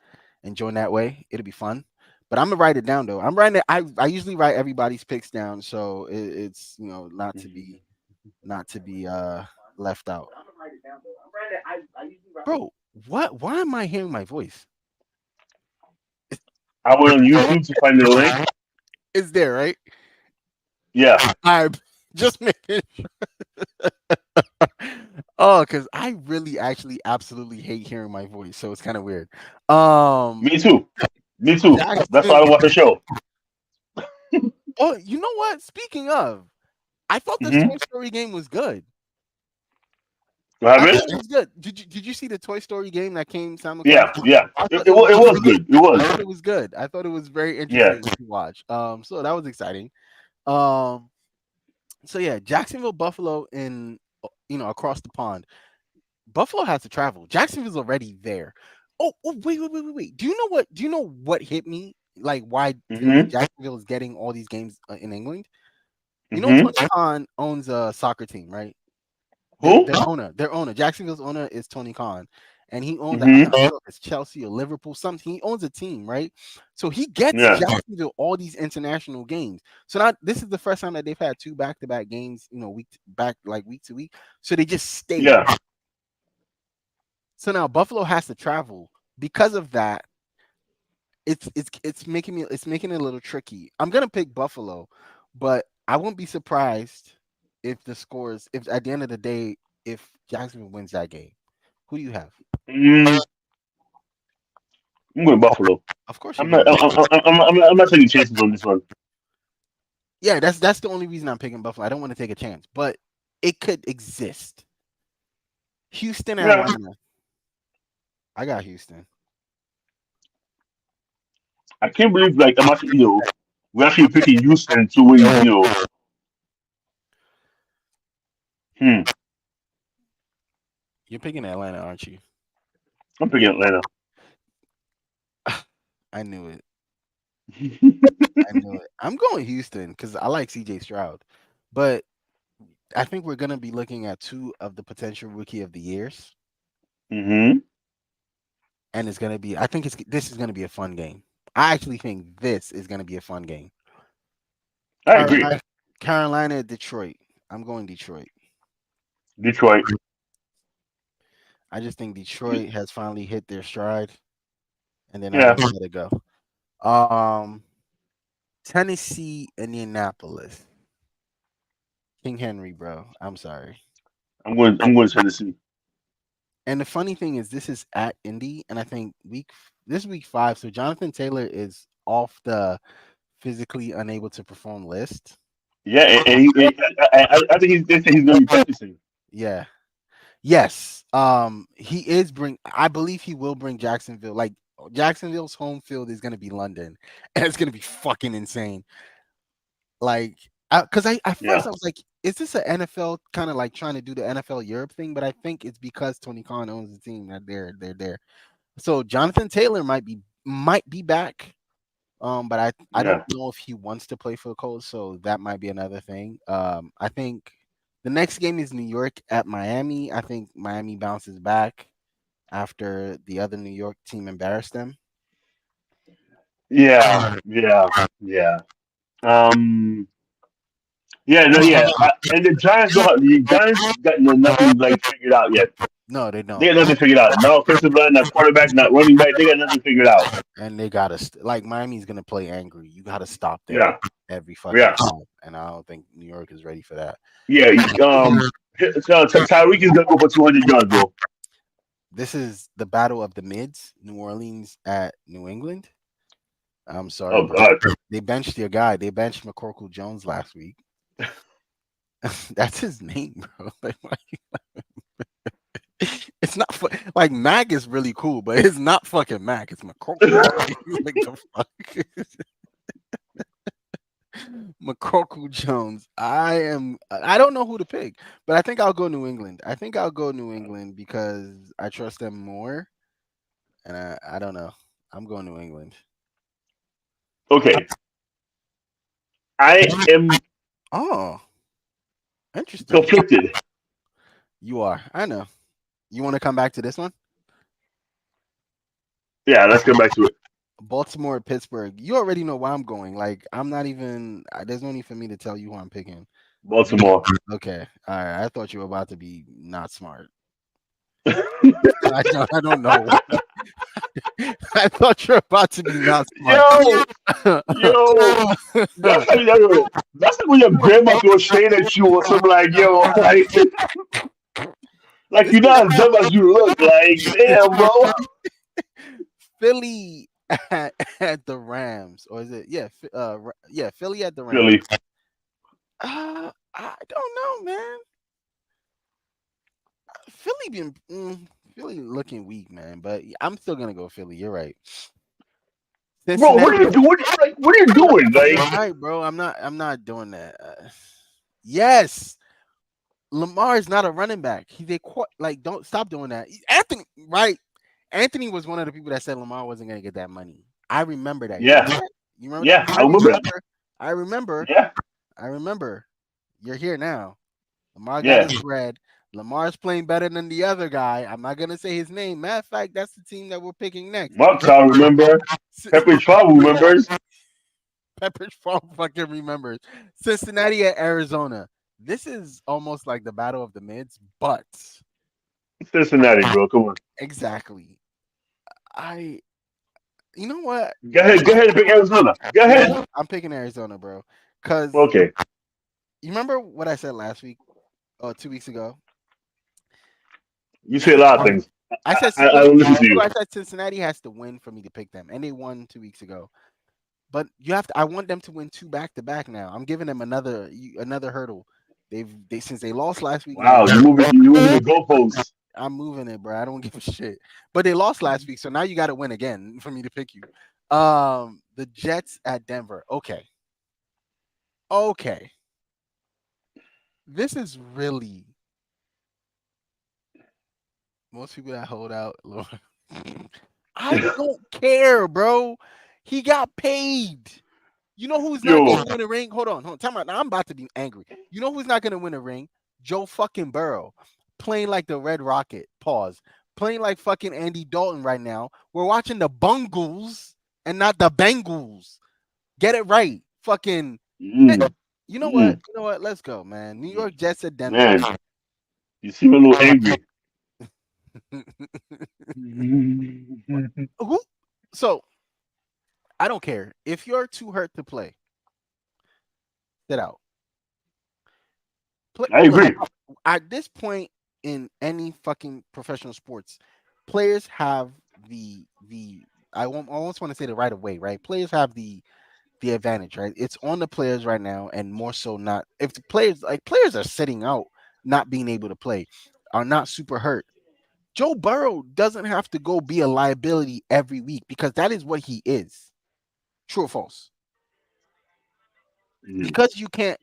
and join that way, it'll be fun. But I'm gonna write it down though. I'm writing it. I usually write everybody's picks down, so it's not to be not to be left out. Bro, what? Why am I hearing my voice? I went on YouTube to find the link. It's there, right? Yeah, I just making. Oh, because I really actually absolutely hate hearing my voice, so it's kind of weird. Um, me too. Me too. That's why I Jackson. don't watch the show. Oh, you know what? Speaking of, I thought this Toy Hmm. Story game was good. What I thought happened? it was good. Did you see the Toy Story game that came Yeah, simultaneously? yeah. I It, thought it, it was wa- it good. was good. It I was. thought it was good. I thought it was very Yeah. interesting to watch. So that was exciting. Um, so yeah, Jacksonville, Buffalo, in across the pond. Buffalo has to travel. Jacksonville's already there. Oh, wait. Do you know what hit me? Like why Hmm. Jacksonville is getting all these games in England? Hmm. Tony Khan owns a soccer team, right? Their Who? their owner, Jacksonville's owner is Tony Khan, and he owns I Hmm. don't know if it's Chelsea or Liverpool, something. He owns a team, right? So he gets Yeah. Jacksonville all these international games. So now this is the first time that they've had two back-to-back games, week to week. So they just stayed. Yeah. So now Buffalo has to travel because of that. It's making it a little tricky. I'm gonna pick Buffalo, but I won't be surprised if at the end of the day if Jacksonville wins that game. Who do you have? Mm, I'm going Buffalo. Of course you're I'm not. going. I'm not taking chances on this one. Yeah, that's the only reason I'm picking Buffalo. I don't want to take a chance, but it could exist. Houston, Yeah. Atlanta. I got Houston. I can't believe like I'm actually we're actually picking Houston to win. Hmm. You're picking Atlanta, aren't you? I'm picking Atlanta. I knew it. I knew it. I'm going Houston because I like CJ Stroud, but I think we're gonna be looking at two of the potential rookie of the years, Hmm. and it's gonna be. I think this is gonna be a fun game. I actually think this is gonna be a fun game. I agree. Carolina, Carolina, Detroit. I'm going Detroit. Detroit. I just think Detroit has finally hit their stride, and they're not Yeah. gonna let it go. Um, Tennessee, Indianapolis, King Henry, bro. I'm sorry. I'm going to Tennessee. And the funny thing is, this is at Indy, and I think this is week 5. So Jonathan Taylor is off the physically unable to perform list. Yeah, I think they say he's going to be practicing. Yeah. Yes. He is bring. I believe he will bring Jacksonville. Like Jacksonville's home field is going to be London, and it's going to be fucking insane. Like, because I at Yeah. first I was like, is this an NFL kind of like trying to do the NFL Europe thing? But I think it's because Tony Khan owns the team that they're there. So Jonathan Taylor might be back. But I don't Yeah. know if he wants to play for the Colts, so that might be another thing. I think the next game is New York at Miami. I think Miami bounces back after the other New York team embarrassed them. Yeah. Yeah. Yeah. Um. Yeah. No. Yeah. And the Giants don't. The Giants got nothing like figured out yet. No, they They don't, got nothing figured out. No offensive line, not quarterback, not running back. They got nothing figured out. and they gotta like Miami's gonna play angry. You gotta stop them Yeah. every fucking Yeah. time, and I don't think New York is ready for that. Yeah. Tyreek is gonna go for 200 yards, bro. This is the battle of the mids. New Orleans at New England. I'm sorry, Oh but God. they benched your guy. They benched McCorkle Jones last week. That's his name, bro. Like, it's not like Mac is really cool, but it's not fucking Mac. It's McCorkle. Like the fuck, McCorkle Jones. I don't know who to pick, but I think I'll go New England. I think I'll go New England because I trust them more, and I don't know. I'm going New England. Okay. I am Oh, interesting. conflicted. You are. I know. You want to come back to this one? Yeah. Let's get back to it. Baltimore, Pittsburgh. You already know where I'm going. Like, I'm not even. There's no need for me to tell you who I'm picking. Baltimore. Okay, all right. I thought you were about to be not smart. I don't know. I thought you were about to be not smart. Yo, yo, that's like when your grandma throws shade at you or something like, yo, like This you're not as dumb as you look. Like, damn, bro. Philly at the Rams, or is it? Yeah, yeah, Philly at the Rams. Philly. I don't know, man. Philly Philly looking weak, man. But I'm still gonna go Philly. You're right. Bro, what are Cincinnati. you doing? Like, what are you doing? You're Like, right, bro. I'm not doing that. Yes, Lamar is not a running back. He's like don't stop doing that. Anthony, right? Anthony was one of the people that said Lamar wasn't gonna get that money. I remember that. You remember yeah, that? You remember that? yeah, I remember that. I remember. Yeah, I remember. You're here now. Lamar got yeah. his bread. Lamar's playing better than the other guy. I'm not gonna say his name. Matter of fact, that's the team that we're picking next. Mocktown, remember? Pepper Travel, remembers? Pepperidge Farm fucking remembers. Cincinnati at Arizona. This is almost like the battle of the mids, but Cincinnati, bro. Come on. exactly. I you know what? Go ahead and pick Arizona. Go ahead. I'm picking Arizona, bro. Cause Okay. you remember what I said last week or 2 weeks ago? You say a lot of things. I said I don't listen to you. I said Cincinnati has to win for me to pick them, and they won 2 weeks ago. But you have to. I want them to win two back to back now. I'm giving them another hurdle. They since they lost last week. Wow, you moving the goalposts. I'm moving it, bro. I don't give a shit. But they lost last week, so now you got to win again for me to pick you. The Jets at Denver. Okay. This is really most people that hold out. Lord. I don't care, bro. He got paid. You know who's not Yo, going to win a ring? Hold on. Time out. Now I'm about to be angry. You know who's not going to win a ring? Joe fucking Burrow, playing like the Red Rocket. Pause. Playing like fucking Andy Dalton right now. We're watching the Bungles and not the Bengals. Get it right. Fucking. mm, You know what? mm, You know what? Let's go, man. New York Jets at Denver. man, you seem a little angry. I Who? So I don't care if you're too hurt to play. Sit out. Look, agree. at this point in any fucking professional sports, players have the I almost want to say the right of way, right? Players have the advantage, right? It's on the players right now, and more so not if the players are sitting out, not being able to play, are not super hurt. Joe Burrow doesn't have to go be a liability every week because that is what he is. True or false? Mm. Because you can't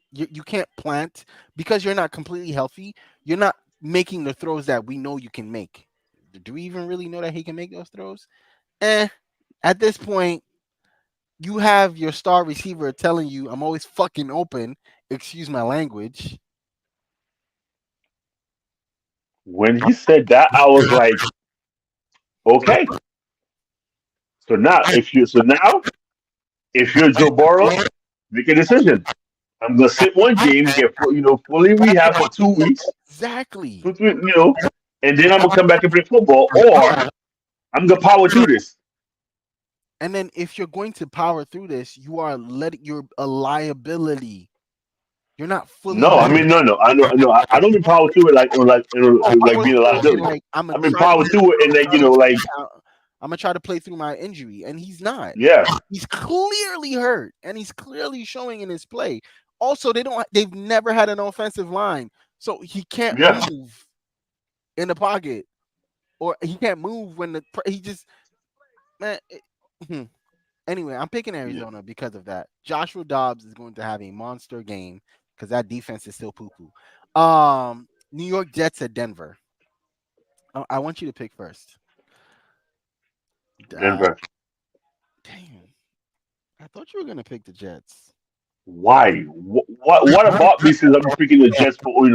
plant because you're not completely healthy. You're not making the throws that we know you can make. Do we even really know that he can make those throws? At this point, you have your star receiver telling you, "I'm always fucking open." Excuse my language. When he said that, I was like, okay. So now, if you're Joe Burrow, make a decision. I'm gonna sit one game, fully rehab for 2 weeks, Exactly. and then I'm gonna come back and play football, or I'm gonna power through this. And then if you're going to power through this, you're a liability. You're not fully No, I mean healthy. no. No, I don't mean power through it like being a liability. Like I'm I gonna mean try to power through it, and then I'm gonna try to play through my injury, and he's not. yeah, He's clearly hurt, and he's clearly showing in his play. Also, they've never had an offensive line, so he can't yeah, move in the pocket, or he can't move when he just man. Hmm. Anyway, I'm picking yeah. Arizona because of that. Joshua Dobbs is going to have a monster game because that defense is still poo poo. New York Jets at Denver. I want you to pick first. Denver. Damn, I thought you were gonna pick the Jets. Why? What about me since I'm picking the Jets for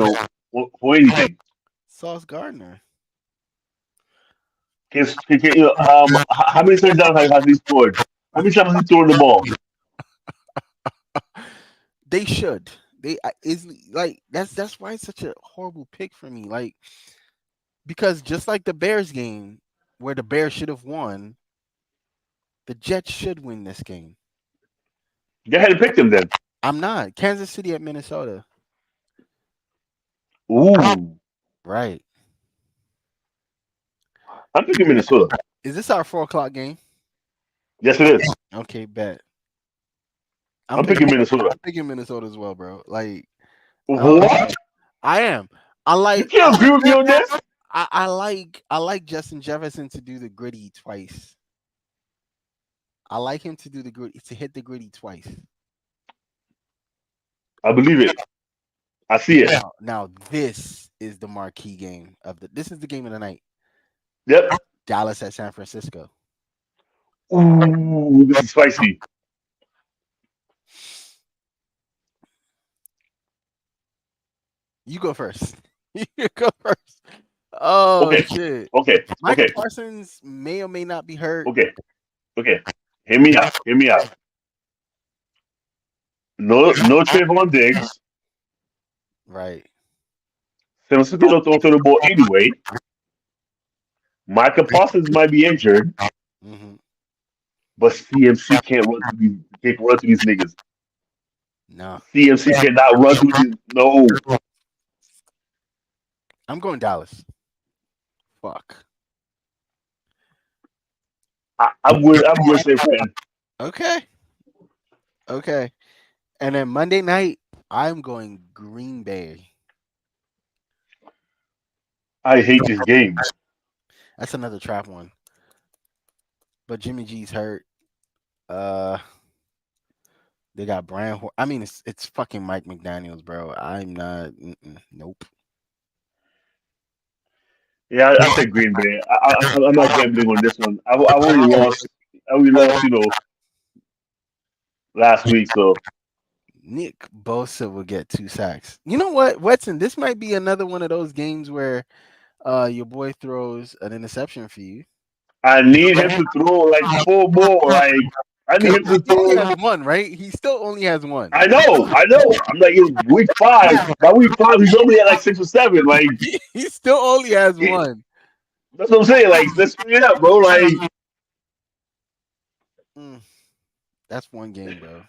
anything? Sauce Gardner. How many touchdowns has he scored? How many times has he thrown the ball? They should. is like that's why it's such a horrible pick for me. Like because just like the Bears game, where the Bears should have won, the Jets should win this game. Go ahead and pick them then. I'm not. Kansas City at Minnesota. Ooh, Right. I'm picking Minnesota. Is this our 4 o'clock game? Yes, it is. Okay, bet. I'm I'm picking. picking Minnesota. I'm picking Minnesota as well, bro. Like What? I am. I You like. can't agree with me on this? I like Justin Jefferson to do the gritty twice. I like him to do the gritty to hit the gritty twice. I believe it. I see it. Now this is the marquee game of the. This is the game of the night. Yep. Dallas at San Francisco. Ooh, this is spicy. You go first. You go first. Oh Okay. shit. Okay. Michael Okay. Parsons may or may not be hurt. Okay. Okay. Hear me out. Hear me out. No Trayvon Diggs. Right. San Francisco don't throw to the ball anyway. Micah Parsons might be injured, Hmm. but CMC can't run to these niggas. No. CMC cannot run to these. No, I'm going Dallas. Fuck. I'm with San Fran. Okay. Okay. And then Monday night, I'm going Green Bay. I hate this game. That's another trap one. But Jimmy G's hurt. Uh, they got I mean, it's fucking Mike McDaniel's, bro. I'm not. Nope. Yeah, I said Green Bay. I'm not gambling on this one. I've already lost. I already lost, last week. So Nick Bosa will get 2 sacks. You know what, Wetson? This might be another one of those games where your boy throws an interception for you. I need him to throw like four more. Like I need 'Cause him to he only throw. has one, right? He still only has one. I know, I know. I'm like in week 5. By week 5, he's only at like 6 or 7. Like He still only has he, one. that's what I'm saying. Like let's speed it up, bro. Like Mm, that's one game, bro.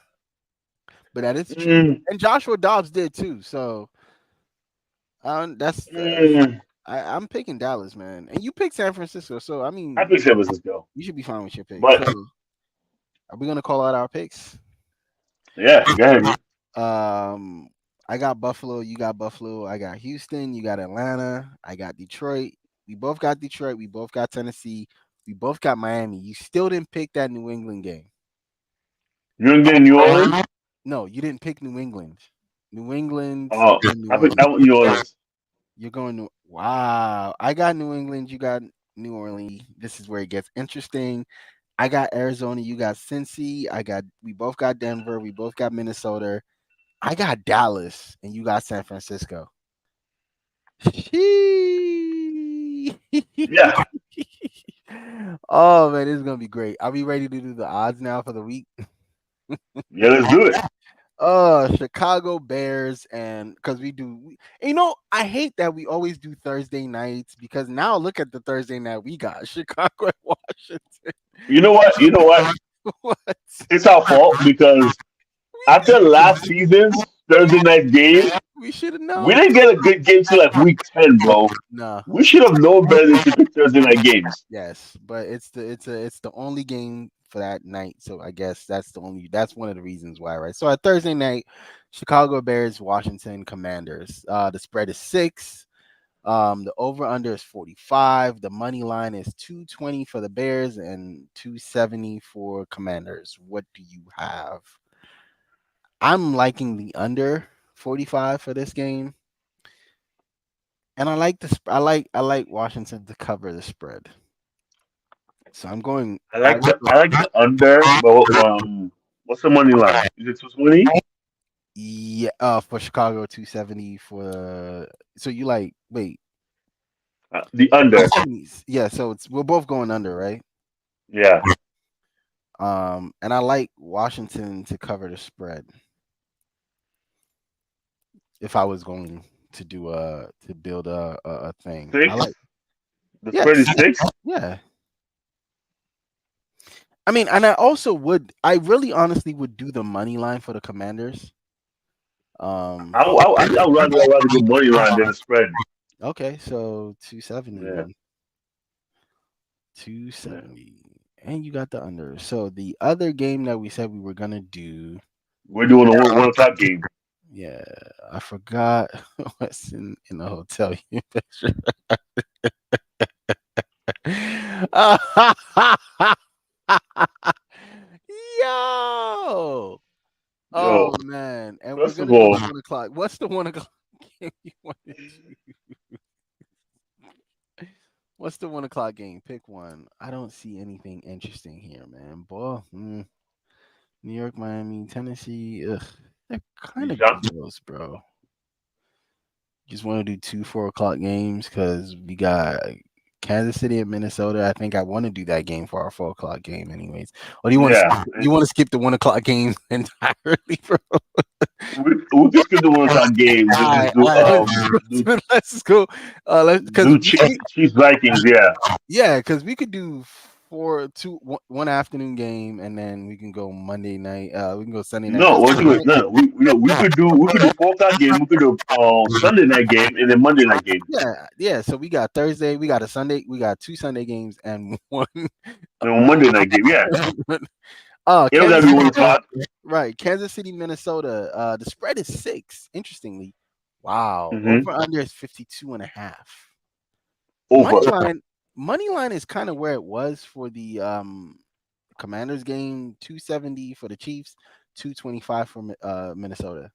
But that is true. mm, And Joshua Dobbs did too. So that's mm, I'm picking Dallas, man. And you picked San Francisco. So I I mean, pick San Francisco, you should be fine with your pick. but So are we gonna call out our picks? yeah, go ahead. Um, I got Buffalo. You got Buffalo. I got Houston. You got Atlanta. I got Detroit. We both got Detroit. We both got Tennessee. We both got Miami. You still didn't pick that New England game. You're gonna get New Orleans. No, you didn't pick New England. New England Oh, and New I Orleans. want New Orleans. You're going to wow. I got New England. You got New Orleans. This is where it gets interesting. I got Arizona. You got Cincy. We both got Denver. We both got Minnesota. I got Dallas, and you got San Francisco. Yeah, Oh man, this is gonna be great. Are we ready to do the odds now for the week? yeah. Let's do it. Chicago Bears, and because I hate that we always do Thursday nights because now look at the Thursday night we got Chicago and Washington. You know what? You know what? What? It's our fault because after last season's Thursday night game, We should have we known. didn't get a good game till like week 10, bro. Nah. We should have known better than to pick Thursday night games. Yes, but it's the only game for that night. So I guess that's one of the reasons why, right? So at Thursday night, Chicago Bears, Washington Commanders. The spread is 6. The over under is 45. The money line is 220 for the Bears and 270 for Commanders. What do you have? I'm liking the under 45 for this game. And I like Washington to cover the spread. So I'm going. I like the under, but what's the money line? Is it 220? Yeah, for Chicago 270 for. So you like wait. The under. Yeah, so we're both going under, right? Yeah. And I like Washington to cover the spread. if I was going to do to build a thing. I like Six. The spread yes, is six. yeah. I mean, and I also would. I really, honestly, would do the money line for the Commanders. Um. I would rather go money line than the spread. Okay, so 270 Yeah. then. Yeah. 270. And you got the under. So the other game that we said we were gonna do, We're doing a 1 o'clock game. yeah, I forgot what's in the hotel. Yo. Yo, Oh man. And we're first of gonna do all, 1 o'clock. What's the 1 o'clock game you want to do? What's the 1 o'clock game? Pick one. I don't see anything interesting here, man. Boy, New York, Miami, Tennessee. Ugh, they're kind of Bijan. gross, bro. Just want to do two 4 o'clock games because we got Kansas City and Minnesota. I think I want to do that game for our 4 o'clock game, anyways. Or do you want to Yeah. you want to skip the 1 o'clock game entirely, bro? We can skip the 1 o'clock game. We can just do All right, do let's just go. Let's because do Chiefs Vikings. Yeah. yeah, because we could do one afternoon game, and then we can go Monday night. We can go Sunday night. No, what you was no. We could do 4 o'clock game. We could do Sunday night game and then Monday night game. Yeah, yeah. So we got Thursday, we got a Sunday, we got two Sunday games and one. And then Monday night game. Yeah. It don't gotta Kansas be City, 1 o'clock. right? Kansas City, Minnesota. The spread is 6. Interestingly, wow. Hmm. Over under is 52.5. Money Over. line, money line is kind of where it was for the Commanders game. 270 for the Chiefs, 225 for Minnesota.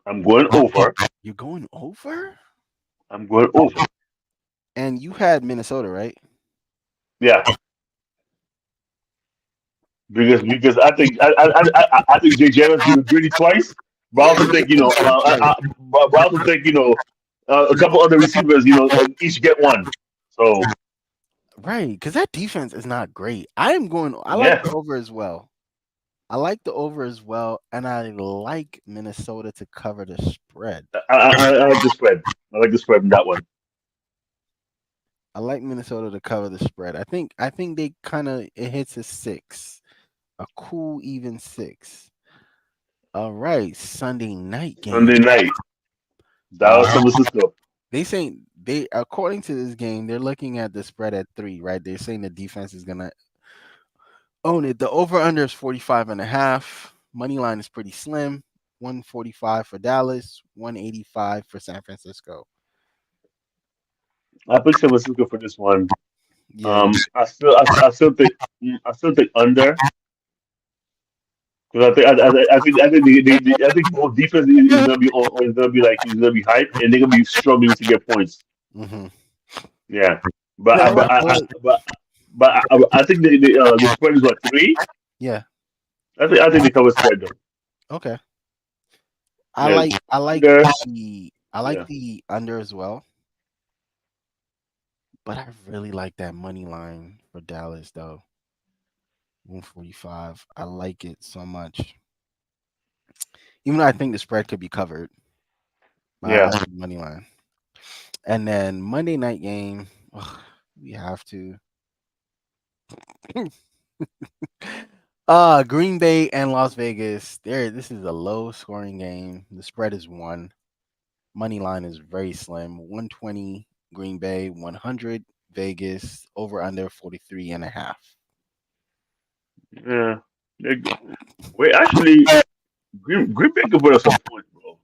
I'm going over. You're going over, I'm going over. and you had Minnesota, right? Yeah. Because I think Jay James give it greedy twice. But I also think but I also think a couple other receivers each get one. So Right, because that defense is not great. I am going. I like yeah, the over as well. I like the over as well, and I like Minnesota to cover the spread. I like the spread. I like the spread in that one. I like Minnesota to cover the spread. I think they kind of it hits a 6, a cool even 6. All right, Sunday night game. Sunday night, Uh, Dallas, San Francisco. they saying they according to this game, they're looking at the spread at 3. Right, they're saying the defense is gonna own it. The over under is 45.5. Money line is pretty slim. 145 for Dallas, 185 for San Francisco. I picked San Francisco for this one. Yeah. I still think under because I think both defense is gonna be is gonna be like is gonna be hype and they're gonna be struggling to get points. Hmm. Yeah, but Yeah. I, but I, I but I think the spread is what 3. Yeah. I think they cover spread though. Okay. Yeah, I like under. the Yeah, under as well, but I really like that money line for Dallas though. 145. I like it so much. Even though I think the spread could be covered. I yeah. like the money line. And then Monday night game, ugh, we have to. Green Bay and Las Vegas. This is a low scoring game. The spread is 1. Money line is very slim. 120 Green Bay, 100 Vegas, over under 43.5. Yeah. Wait, actually, Green Bay could put up some points, bro,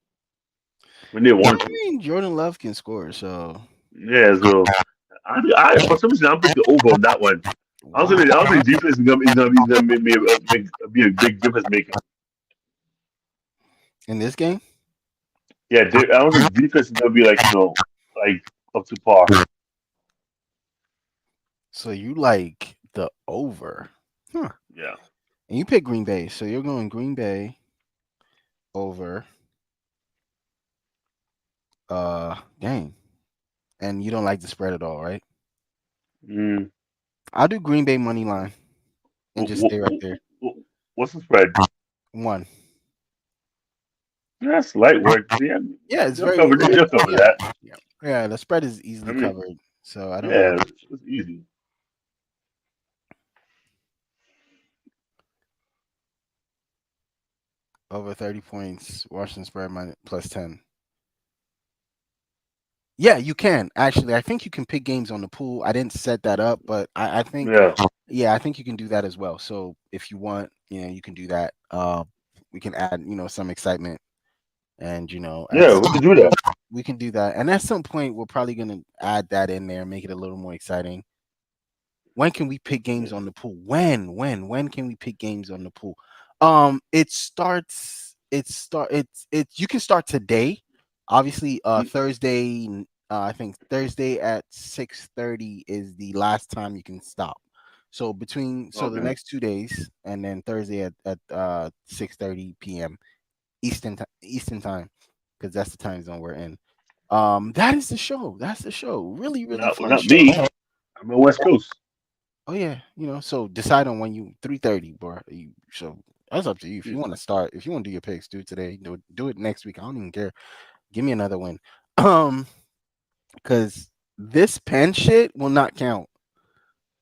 when they Yeah, want I to. mean Jordan Love can score, so Yeah, so for some reason I'll pick the over on that one. wow. I don't think defense is gonna be a big difference maker. In this game, Yeah, I don't think defense is gonna be like up to par. so you like the over. Huh. Yeah, And you pick Green Bay, so you're going Green Bay over dang. And you don't like the spread at all, right? mm. I'll do Green Bay money line and just stay right there. What's the spread? 1. That's light work. Yeah, Yeah, it's they'll very cover. They'll cover yeah, that. yeah, yeah. The spread is I easily mean, covered, so I don't know. yeah, it's easy. Over 30 points, Washington spread minus plus 10. Yeah, you can actually. I think you can pick games on the pool. I didn't set that up, but I think Yeah, yeah, I think you can do that as well. So if you want, you can do that. We can add some excitement, and at yeah, we could do that. we can do that. And at some point, we're probably gonna add that in there, make it a little more exciting. When can we pick games on the pool? When can we pick games on the pool? It starts. It's you can start today. Obviously, Thursday. I think Thursday at 6:30 is the last time you can stop. So the Okay. next 2 days, and then Thursday at 6:30 p.m. Eastern time, because that's the time zone we're in. That is the show. That's the show. Really, really fun Not show. me. I'm on West Coast. Oh yeah, so decide on when 3:30, bro. So that's up to you. If you want to start, if you want to do your picks, do it today. Do it next week. I don't even care. Give me another win. Um, because this pen shit will not count.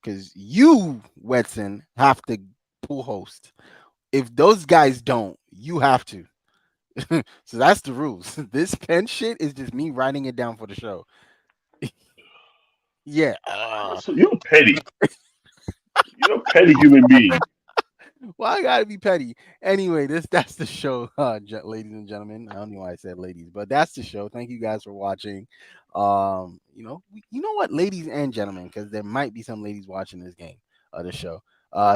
Because you, Wetson, have to pool host. If those guys don't, you have to. So that's the rules. This pen shit is just me writing it down for the show. Yeah. So you're petty. You're a petty human being. Well, I gotta be petty. Anyway, that's the show, ladies and gentlemen. I don't know why I said ladies, but that's the show. Thank you guys for watching. You know what, ladies and gentlemen, because there might be some ladies watching this game, the show.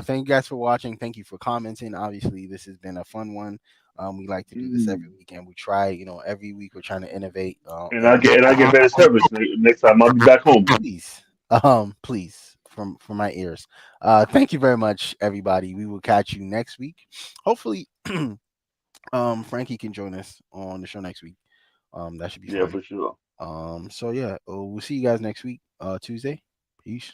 Thank you guys for watching. Thank you for commenting. Obviously, this has been a fun one. We like to do this every Mm. week, and we try. Every week we're trying to innovate. And I get better service next time. I'll be back home. Please, please, from my ears. Thank you very much, everybody. We will catch you next week. Hopefully, Frankie can join us on the show next week. That should be Yeah, fun. for sure. So yeah, we'll see you guys next week, Tuesday. Peace.